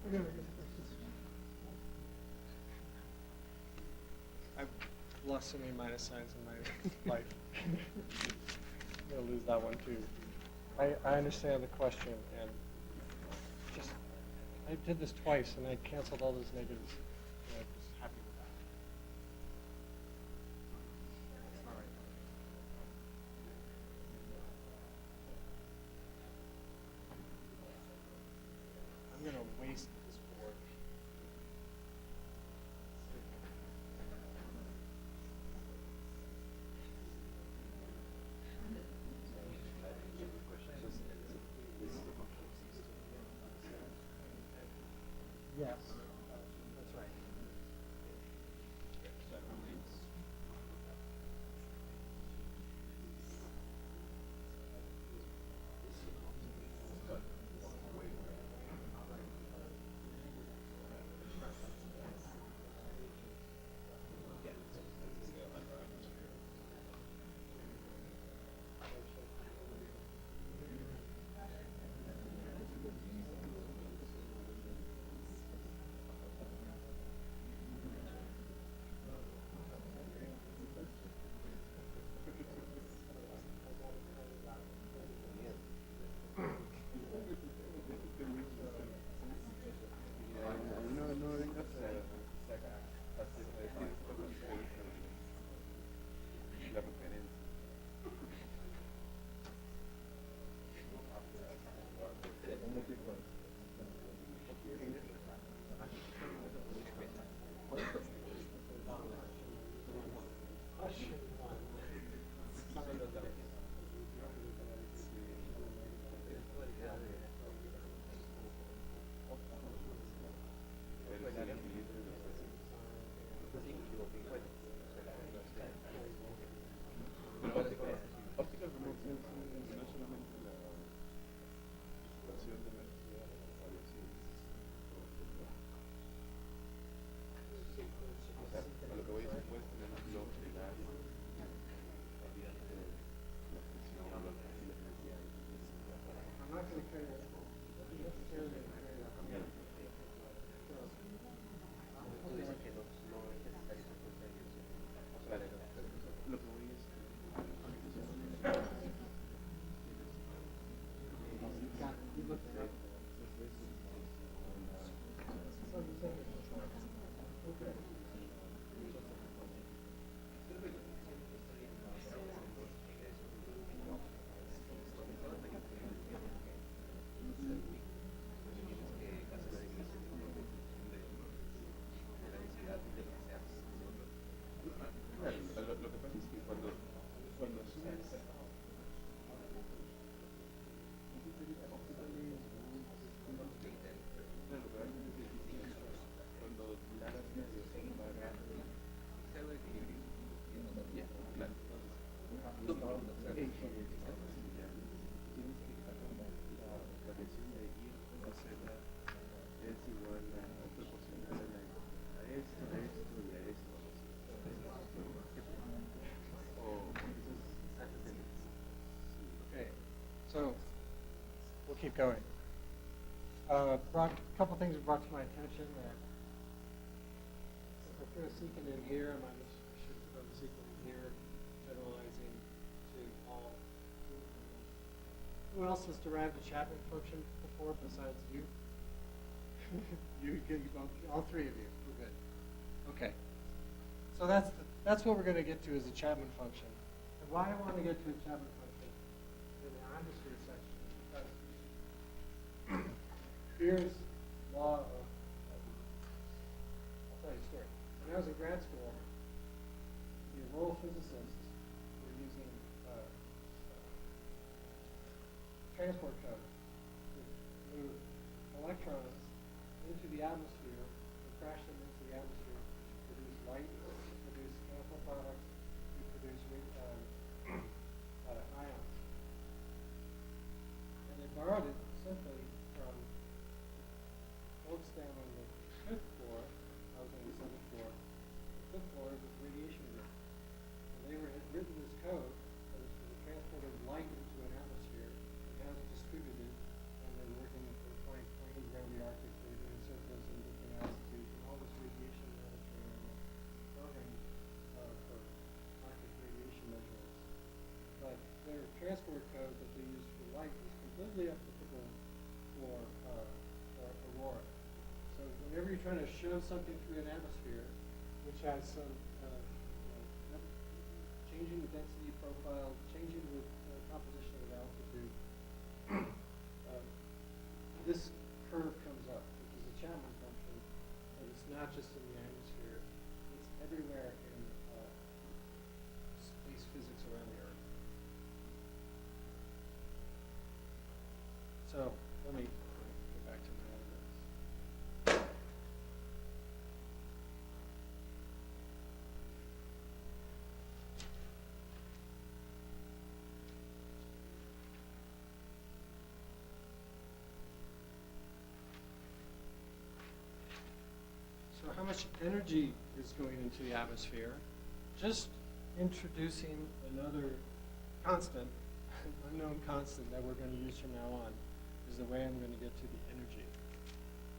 do. Okay. I've lost so many minus signs in my life. I'm going to lose that one too. I understand the question, and just I did this twice, and I canceled all those negatives. And I'm just happy with that. All right. I'm going to waste this board. Yes, that's right. Optical Programs no solamente la situación de energía aparece, o sea, a lo que voy a decir, puedes tener un blog de gas mediante la presión, la energía. I'm not going to carry that. Necessarily carry that. Lo que voy es lo que pasa es que cuando subes cuando la variación de I o Z es igual a proporcional a esto y a esto. Okay, so we'll keep going. A couple things brought to my attention that if I throw a secant in here, I should throw the secant in here, generalizing to all. Who else has derived the Chapman function before besides you? All three of you. We're good. Okay. So that's what we're going to get to is a Chapman function. And why I want to get to a Chapman function in the Ionosphere section is because Spear's law of, I'll tell you a story. When I was in grad school, the Royal physicists were using transport code to move electrons into the atmosphere and crash them into the atmosphere to produce light, to produce chemical products, to produce ions. And they borrowed it simply from folks down on the 5th floor. I was on the 7th floor. The 5th floor was radiation group. And they had written this code that was for the transport of light into an atmosphere and how it's distributed. And they were working with flying planes around the Arctic. They were doing circles in different altitudes and all this radiation monitoring and program for Arctic radiation measurements. But their transport code that they used for light was completely applicable for aurora. So whenever you're trying to show something through an atmosphere, which has some changing the density profile, changing the composition of altitude, this curve comes up, which is a Chapman function, but it's not just in the atmosphere, it's everywhere in space physics around the Earth. So let me go back to my other notes. So how much energy is going into the atmosphere? Just introducing another constant, an unknown constant that we're going to use from now on, is the way I'm going to get to the energy.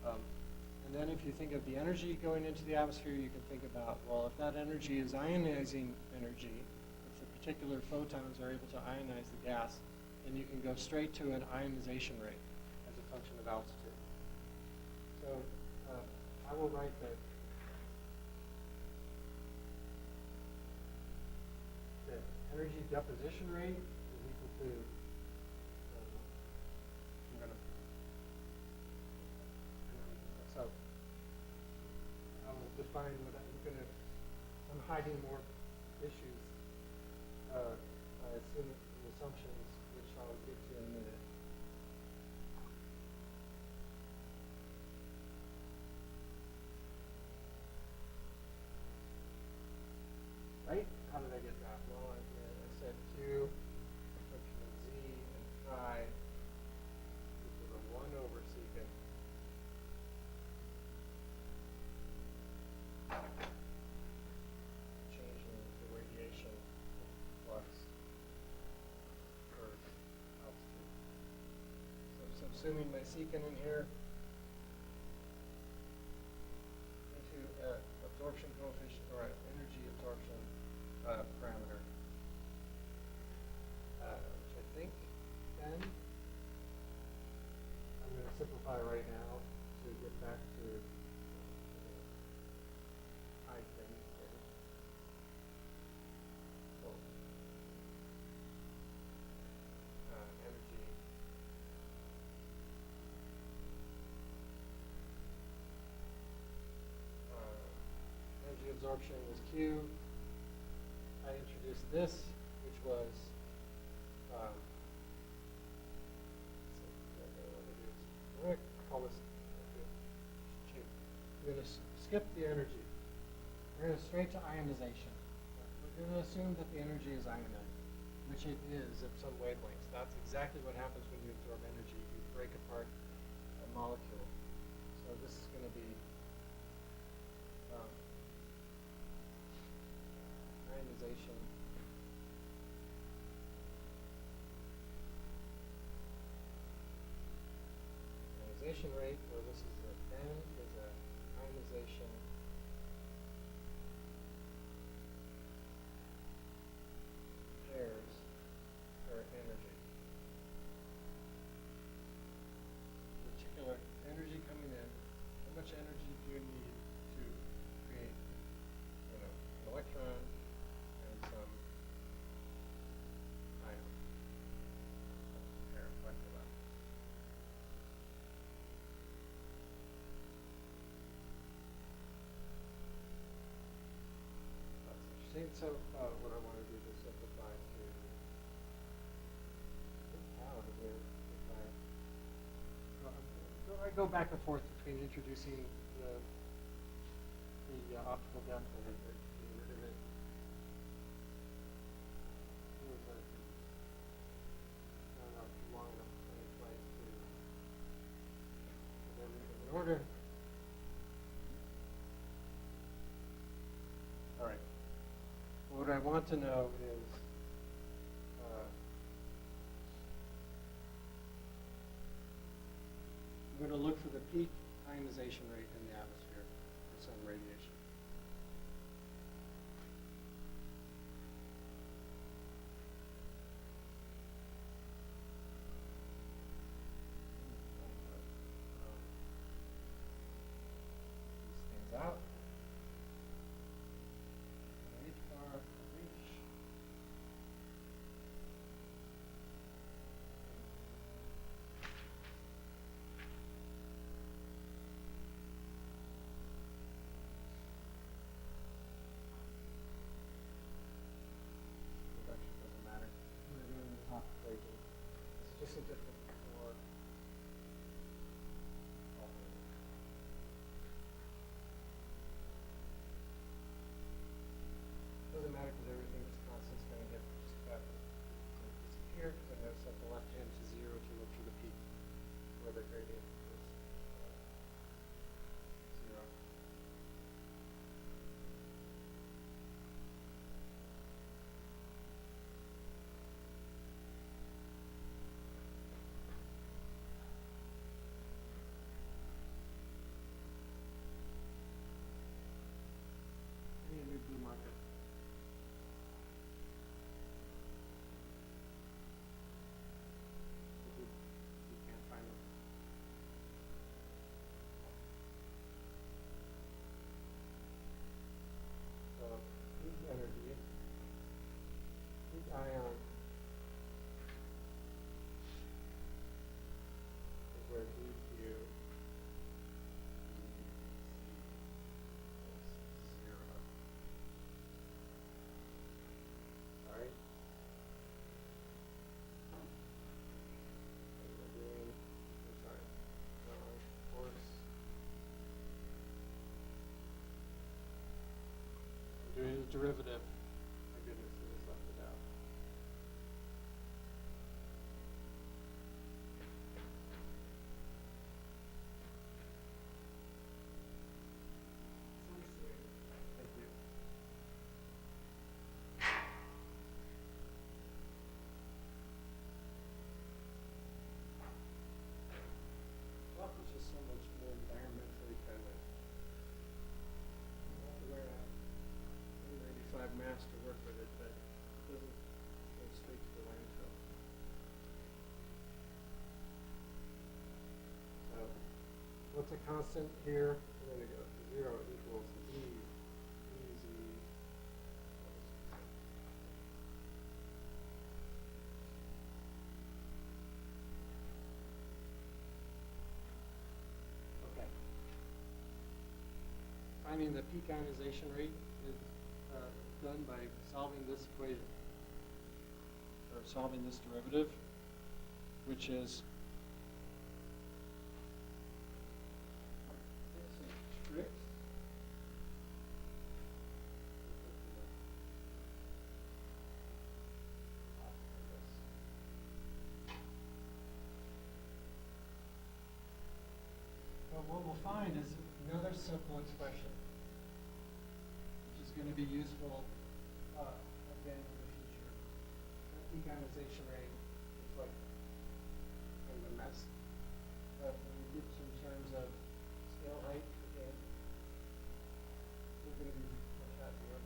And then if you think of the energy going into the atmosphere, you can think about, well, if that energy is ionizing energy, if the particular photons are able to ionize the gas, then you can go straight to an ionization rate as a function of altitude. So I will write that the energy deposition rate is equal to, I'm going to, so I will define what I'm going to, I'm hiding more issues by assuming the assumptions, which I'll get to in a minute. Right? How did I get that? Well, I said Q, function of Z and phi equal to 1 over secant. Changing the radiation flux per altitude. So I'm subsuming my secant in here into absorption coefficient or energy absorption parameter, which I think then I'm going to simplify right now to get back to high things here. So, energy. Energy absorption was Q. I introduced this, which was, I'm going to call this Q. I'm going to skip the energy. We're going to straight to ionization. We're going to assume that the energy is ionized, which it is at some wavelengths. That's exactly what happens when you absorb energy. You break apart a molecule. So this is going to be ionization. Ionization rate, where this is N is a ionization pairs per energy. Particular energy coming in, how much energy do you need to create, an electron and some ion? Pair, electrolyte. So what I want to do is simplify to how here if I go back and forth between introducing the optical depth and getting rid of it. Not long enough place to put everything in order. All right. What I want to know is I'm going to look for the peak ionization rate in the atmosphere for some radiation. Stands out. HRH. Doesn't matter. We're doing the top equation. This is just a different for doesn't matter because everything that's constant is going to get just about disappear because I'm going to set the left hand to 0 to look for the peak where the gradient is 0. I need a new blue marker. You can't find it. So, peak energy, peak ion is where EQ is 0. Sorry. I'm doing, I'm sorry, course. I'm doing a derivative. My goodness, I just left it out. Thank you. Fluff is just so much more environmentally friendly. You don't have to wear a 95 mask to work with it, but it doesn't go straight to the landfill. So, what's a constant here? We're going to go to 0 equals E, easy. Okay. Finding the peak ionization rate is done by solving this equation, or solving this derivative, which is tricks. Well, what we'll find is another simple expression, which is going to be useful again in the future. The peak ionization rate is like kind of a mess. But when we get to in terms of scale height, again, we're going to be much happier.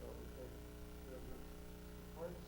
So we take the parts.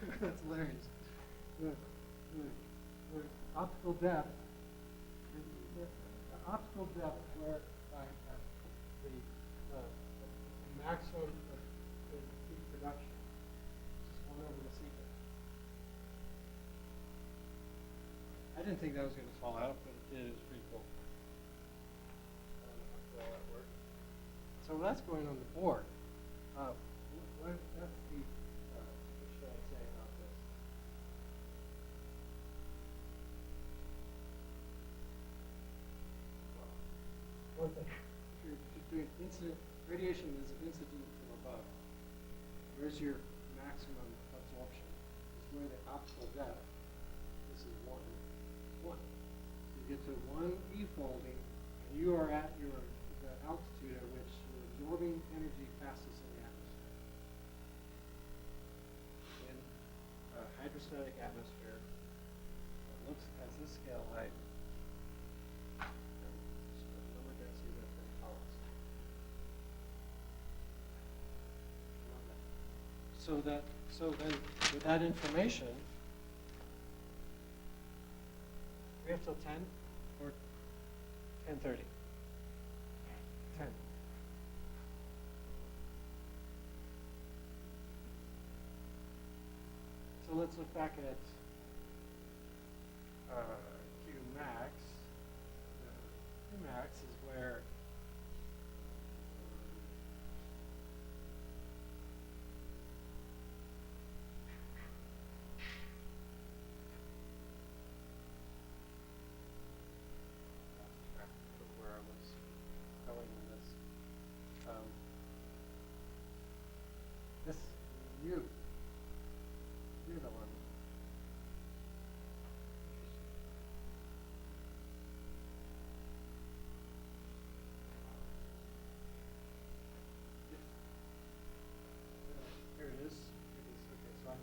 That's hilarious. The optical depth, the optical depth where the maximum of the heat production is 1 over the secant. I didn't think that was going to fall out, but it did. It's pretty cool. I don't know how well that worked. So that's going on the board. That's the, what should I say about this? Well, one thing, if you're doing incident, radiation is incident from above. Where's your maximum absorption? Is where the optical depth, this is 1. You get to 1 E-folding, and you are at the altitude at which you're absorbing energy fastest in the atmosphere. In a hydrostatic atmosphere, it looks as this scale height, lower density than columns. So then with that information, we have till 10 or 10:30? 10. So let's look back at Q max. Q max is where where I was going in this. This U. You're the one. Here it is. Okay, so I'm.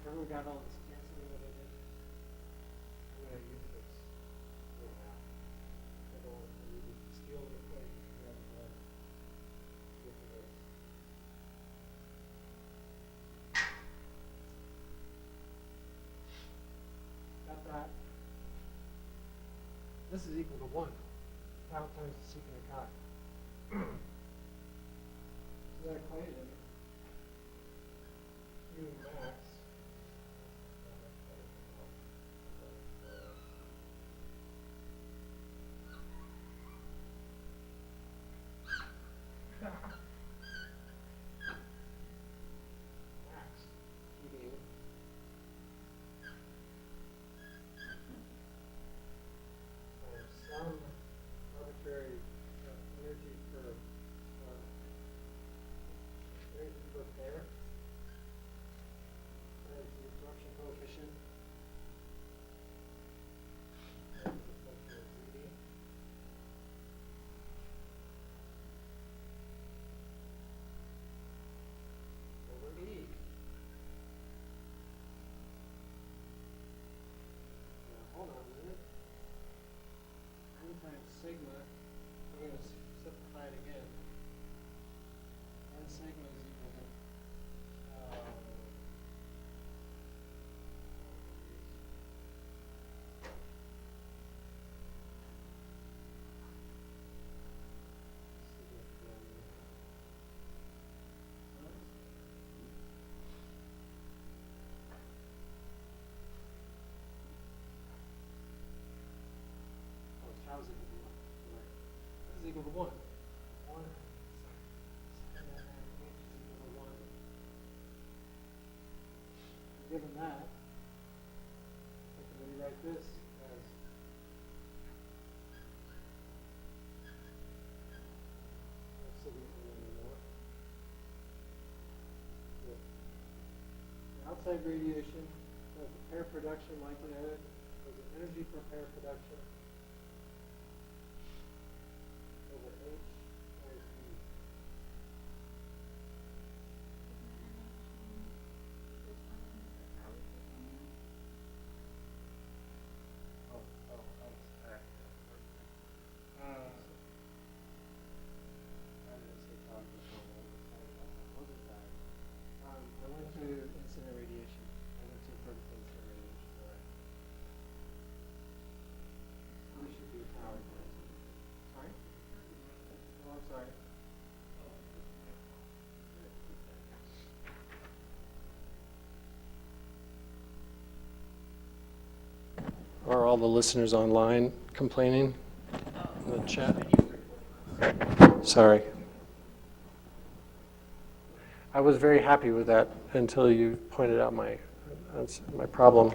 Remember we got all this canceling that I did? I'm going to use this right now. I don't want to really steal the plate and get to this. Got that? This is equal to 1. Tau times the secant of chi. So that equation, Q max. Max heating times some arbitrary energy per pair times the absorption coefficient times the function of ZD. Over E. Now, hold on a minute. 1 times sigma, I'm going to simplify it again. 1 sigma is equal to tau is equal to 1. Right. This is equal to 1. 1 and then h is equal to 1. Given that, I can rewrite this as anymore. The outside radiation has the pair production likelihood, has the energy per pair production over H times E. Are all the listeners online complaining in the chat? Sorry. I was very happy with that until you pointed out my problem.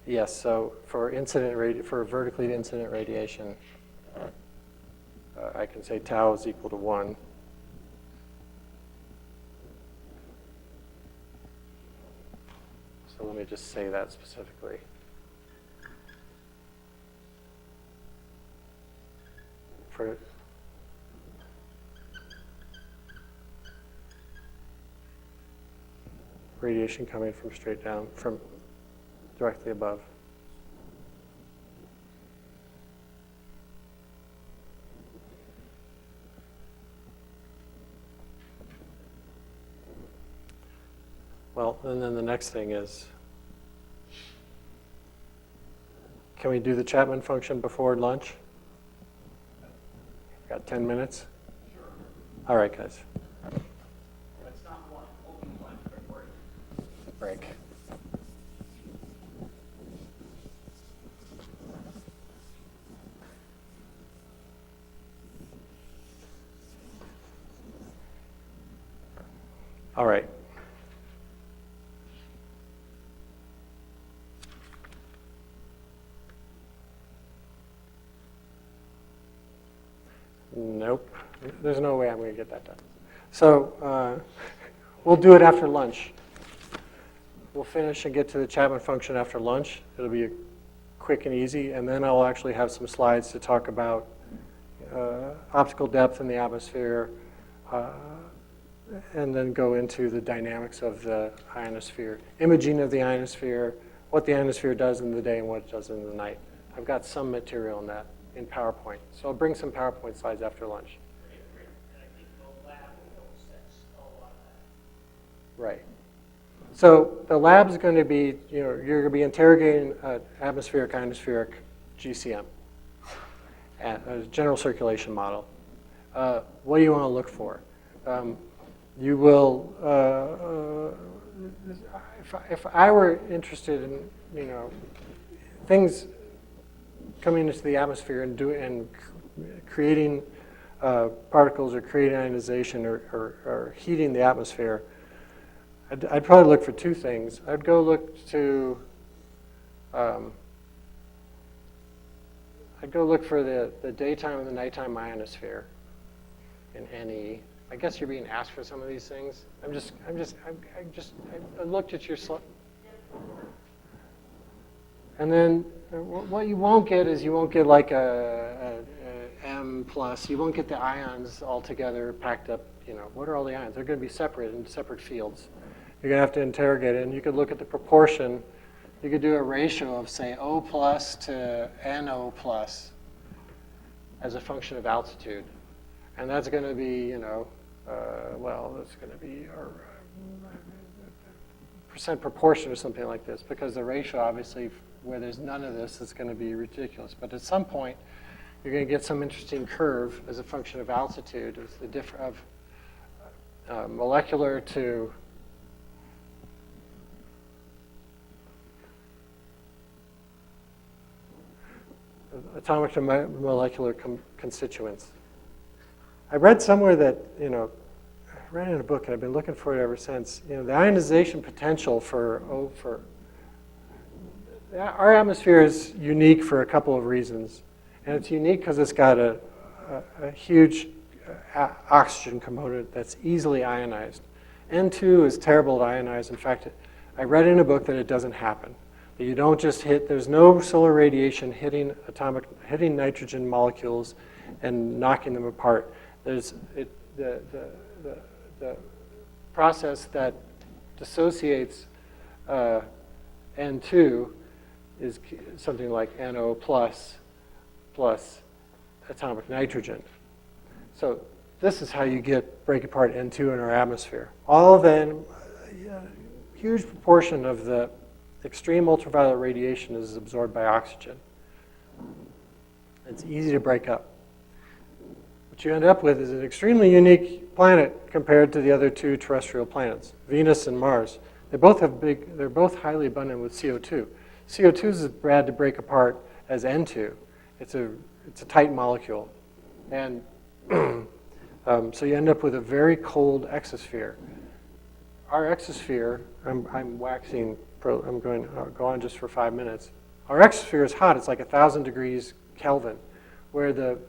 Yes, so for vertically incident radiation, I can say tau is equal to 1. So let me just say that specifically. For radiation coming from straight down, from directly above. Well, and then the next thing is, can we do the Chapman function before lunch? Got 10 minutes? Sure. All right, guys. It's not one, only one, but break. Break. All right. Nope. There's no way I'm going to get that done. So we'll do it after lunch. We'll finish and get to the Chapman function after lunch. It'll be quick and easy. And then I'll actually have some slides to talk about optical depth in the atmosphere, and then go into the dynamics of the ionosphere, imaging of the ionosphere, what the ionosphere does in the day and what it does in the night. I've got some material on that in PowerPoint. So I'll bring some PowerPoint slides after lunch. And I think the lab will sense a lot of that. Right. So the lab's going to be, you're going to be interrogating atmospheric, ionospheric GCM, a general circulation model. What do you want to look for? You will, if I were interested in, things coming into the atmosphere and creating particles or creating ionization or heating the atmosphere, I'd probably look for two things. I'd go look to, I'd go look for the daytime and the nighttime ionosphere in NE. I guess you're being asked for some of these things. I looked at your slide. And then what you won't get is you won't get like a M plus. You won't get the ions all together packed up. What are all the ions? They're going to be separate in separate fields. You're going to have to interrogate it. And you could look at the proportion. You could do a ratio of, say, O plus to NO plus as a function of altitude. And that's going to be, that's going to be our percent proportion or something like this, because the ratio, obviously, where there's none of this, is going to be ridiculous. But at some point, you're going to get some interesting curve as a function of altitude, as the difference of molecular to atomic to molecular constituents. I read somewhere that, I read in a book, and I've been looking for it ever since, the ionization potential for our atmosphere is unique for a couple of reasons. And it's unique because it's got a huge oxygen component that's easily ionized. N2 is terrible to ionize. In fact, I read in a book that it doesn't happen. That you don't just there's no solar radiation hitting nitrogen molecules and knocking them apart. There's the process that dissociates N2 is something like NO plus atomic nitrogen. So this is how you break apart N2 in our atmosphere. All then, huge proportion of the extreme ultraviolet radiation is absorbed by oxygen. It's easy to break up. what you end up with is an extremely unique planet compared to the other two terrestrial planets, Venus and Mars. They're both highly abundant with CO2. CO2 is bad to break apart as N2. It's a tight molecule. And so you end up with a very cold exosphere. Our exosphere, I'm going to go on just for 5 minutes. Our exosphere is hot. It's like 1,000 degrees Kelvin, where the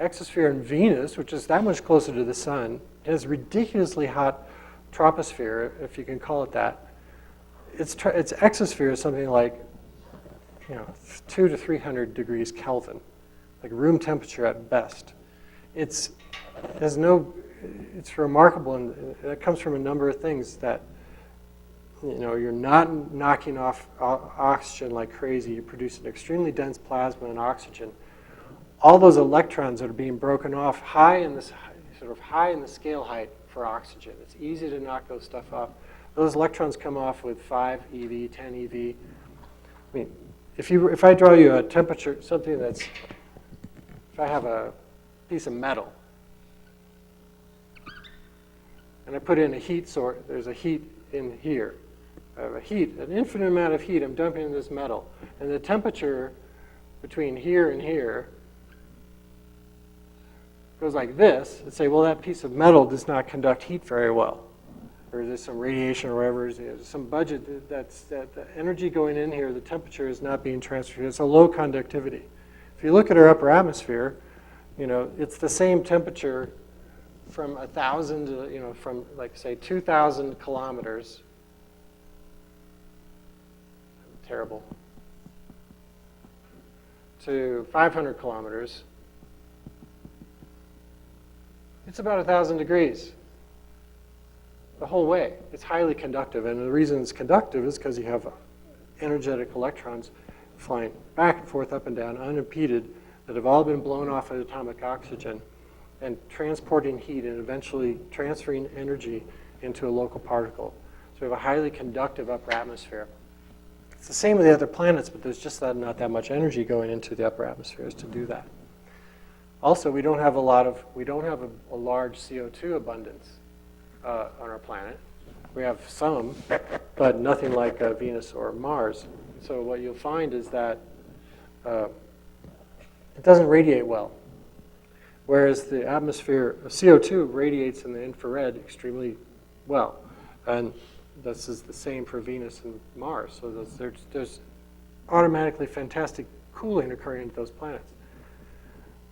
exosphere in Venus, which is that much closer to the sun, has ridiculously hot troposphere, if you can call it that. Its exosphere is something like 200 to 300 degrees Kelvin, like room temperature at best. It's remarkable, and that comes from a number of things that, you're not knocking off oxygen like crazy. You produce an extremely dense plasma and oxygen. All those electrons that are being broken off high in the scale height for oxygen. It's easy to knock those stuff off. Those electrons come off with 5 eV, 10 eV. I mean, if I draw you a temperature, if I have a piece of metal, and I put in a heat source, there's a heat in here. I have an infinite amount of heat I'm dumping in this metal. And the temperature between here and here goes like this. And say, well, that piece of metal does not conduct heat very well. Or there's some radiation or whatever. There's some budget that the energy going in here, the temperature is not being transferred. It's a low conductivity. If you look at our upper atmosphere, it's the same temperature from 1,000 to, from like say 2,000 kilometers. Terrible. To 500 kilometers. It's about 1,000 degrees the whole way. It's highly conductive, and the reason it's conductive is because you have energetic electrons flying back and forth, up and down, unimpeded, that have all been blown off at atomic oxygen and transporting heat and eventually transferring energy into a local particle. So we have a highly conductive upper atmosphere. It's the same with the other planets, but there's just not that much energy going into the upper atmospheres to do that. Also, we don't have a large CO2 abundance on our planet. We have some, but nothing like Venus or Mars. So what you'll find is that it doesn't radiate well, whereas the atmosphere of CO2 radiates in the infrared extremely well. And this is the same for Venus and Mars. So there's automatically fantastic cooling occurring at those planets.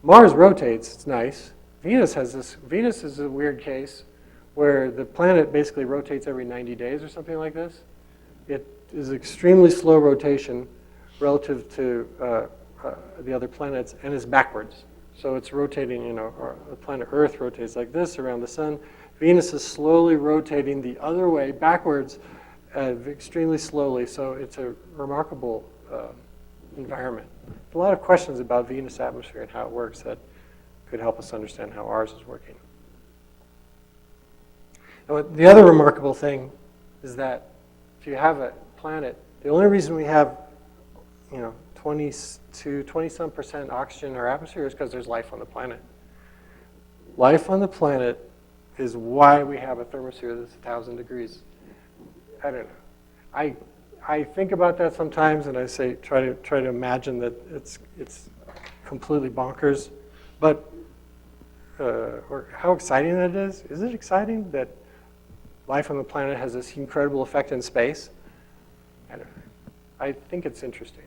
Mars rotates, it's nice. Venus is a weird case where the planet basically rotates every 90 days or something like this. It is extremely slow rotation relative to the other planets and is backwards. So it's rotating, the planet Earth rotates like this around the sun. Venus is slowly rotating the other way, backwards, extremely slowly. So it's a remarkable environment. A lot of questions about Venus' atmosphere and how it works that could help us understand how ours is working. And the other remarkable thing is that if you have a planet, the only reason we have 20-some% oxygen in our atmosphere is because there's life on the planet. Life on the planet is why we have a thermosphere that's 1,000 degrees. I don't know. I think about that sometimes, and I say try to imagine that it's completely bonkers, but or how exciting that is. Is it exciting that life on the planet has this incredible effect in space? I don't know. I think it's interesting.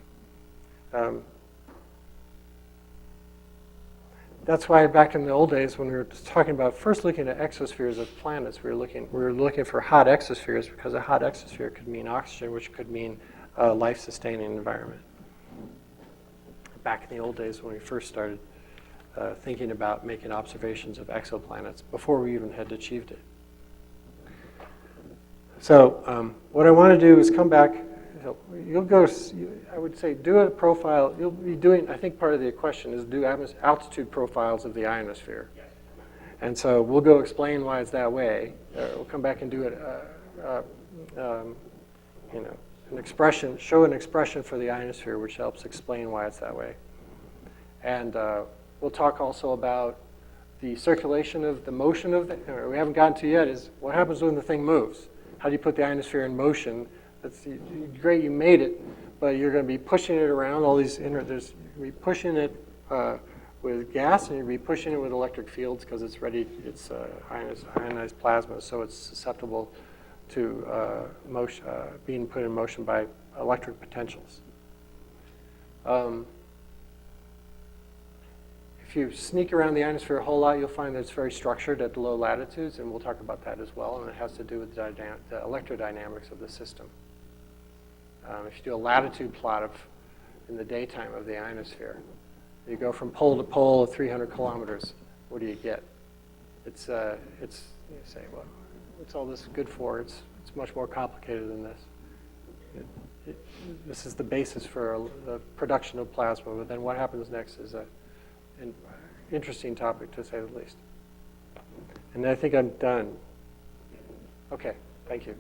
That's why back in the old days, when we were talking about first looking at exospheres of planets, we were looking for hot exospheres, because a hot exosphere could mean oxygen, which could mean a life-sustaining environment. Back in the old days, when we first started thinking about making observations of exoplanets, before we even had achieved it. So what I want to do is come back. You'll go, I would say, do a profile. You'll be doing, I think part of the question is do altitude profiles of the ionosphere. Yes. And so we'll go explain why it's that way. We'll come back and do it, an expression, show an expression for the ionosphere, which helps explain why it's that way. And we'll talk also about the circulation of the motion of the, or we haven't gotten to yet, is what happens when the thing moves? How do you put the ionosphere in motion? That's great, you made it, but you're going to be pushing it around, all these you're be pushing it with gas, and you'll be pushing it with electric fields because it's ready, it's ionized plasma, so it's susceptible to motion, being put in motion by electric potentials. If you sneak around the ionosphere a whole lot, you'll find that it's very structured at low latitudes, and we'll talk about that as well, and it has to do with the electrodynamics of the system. If you do a latitude plot in the daytime of the ionosphere, you go from pole to pole of 300 kilometers, what do you get? You say, well, what's all this good for? It's much more complicated than this. This is the basis for the production of plasma, but then what happens next is an interesting topic, to say the least. And I think I'm done. Okay, thank you.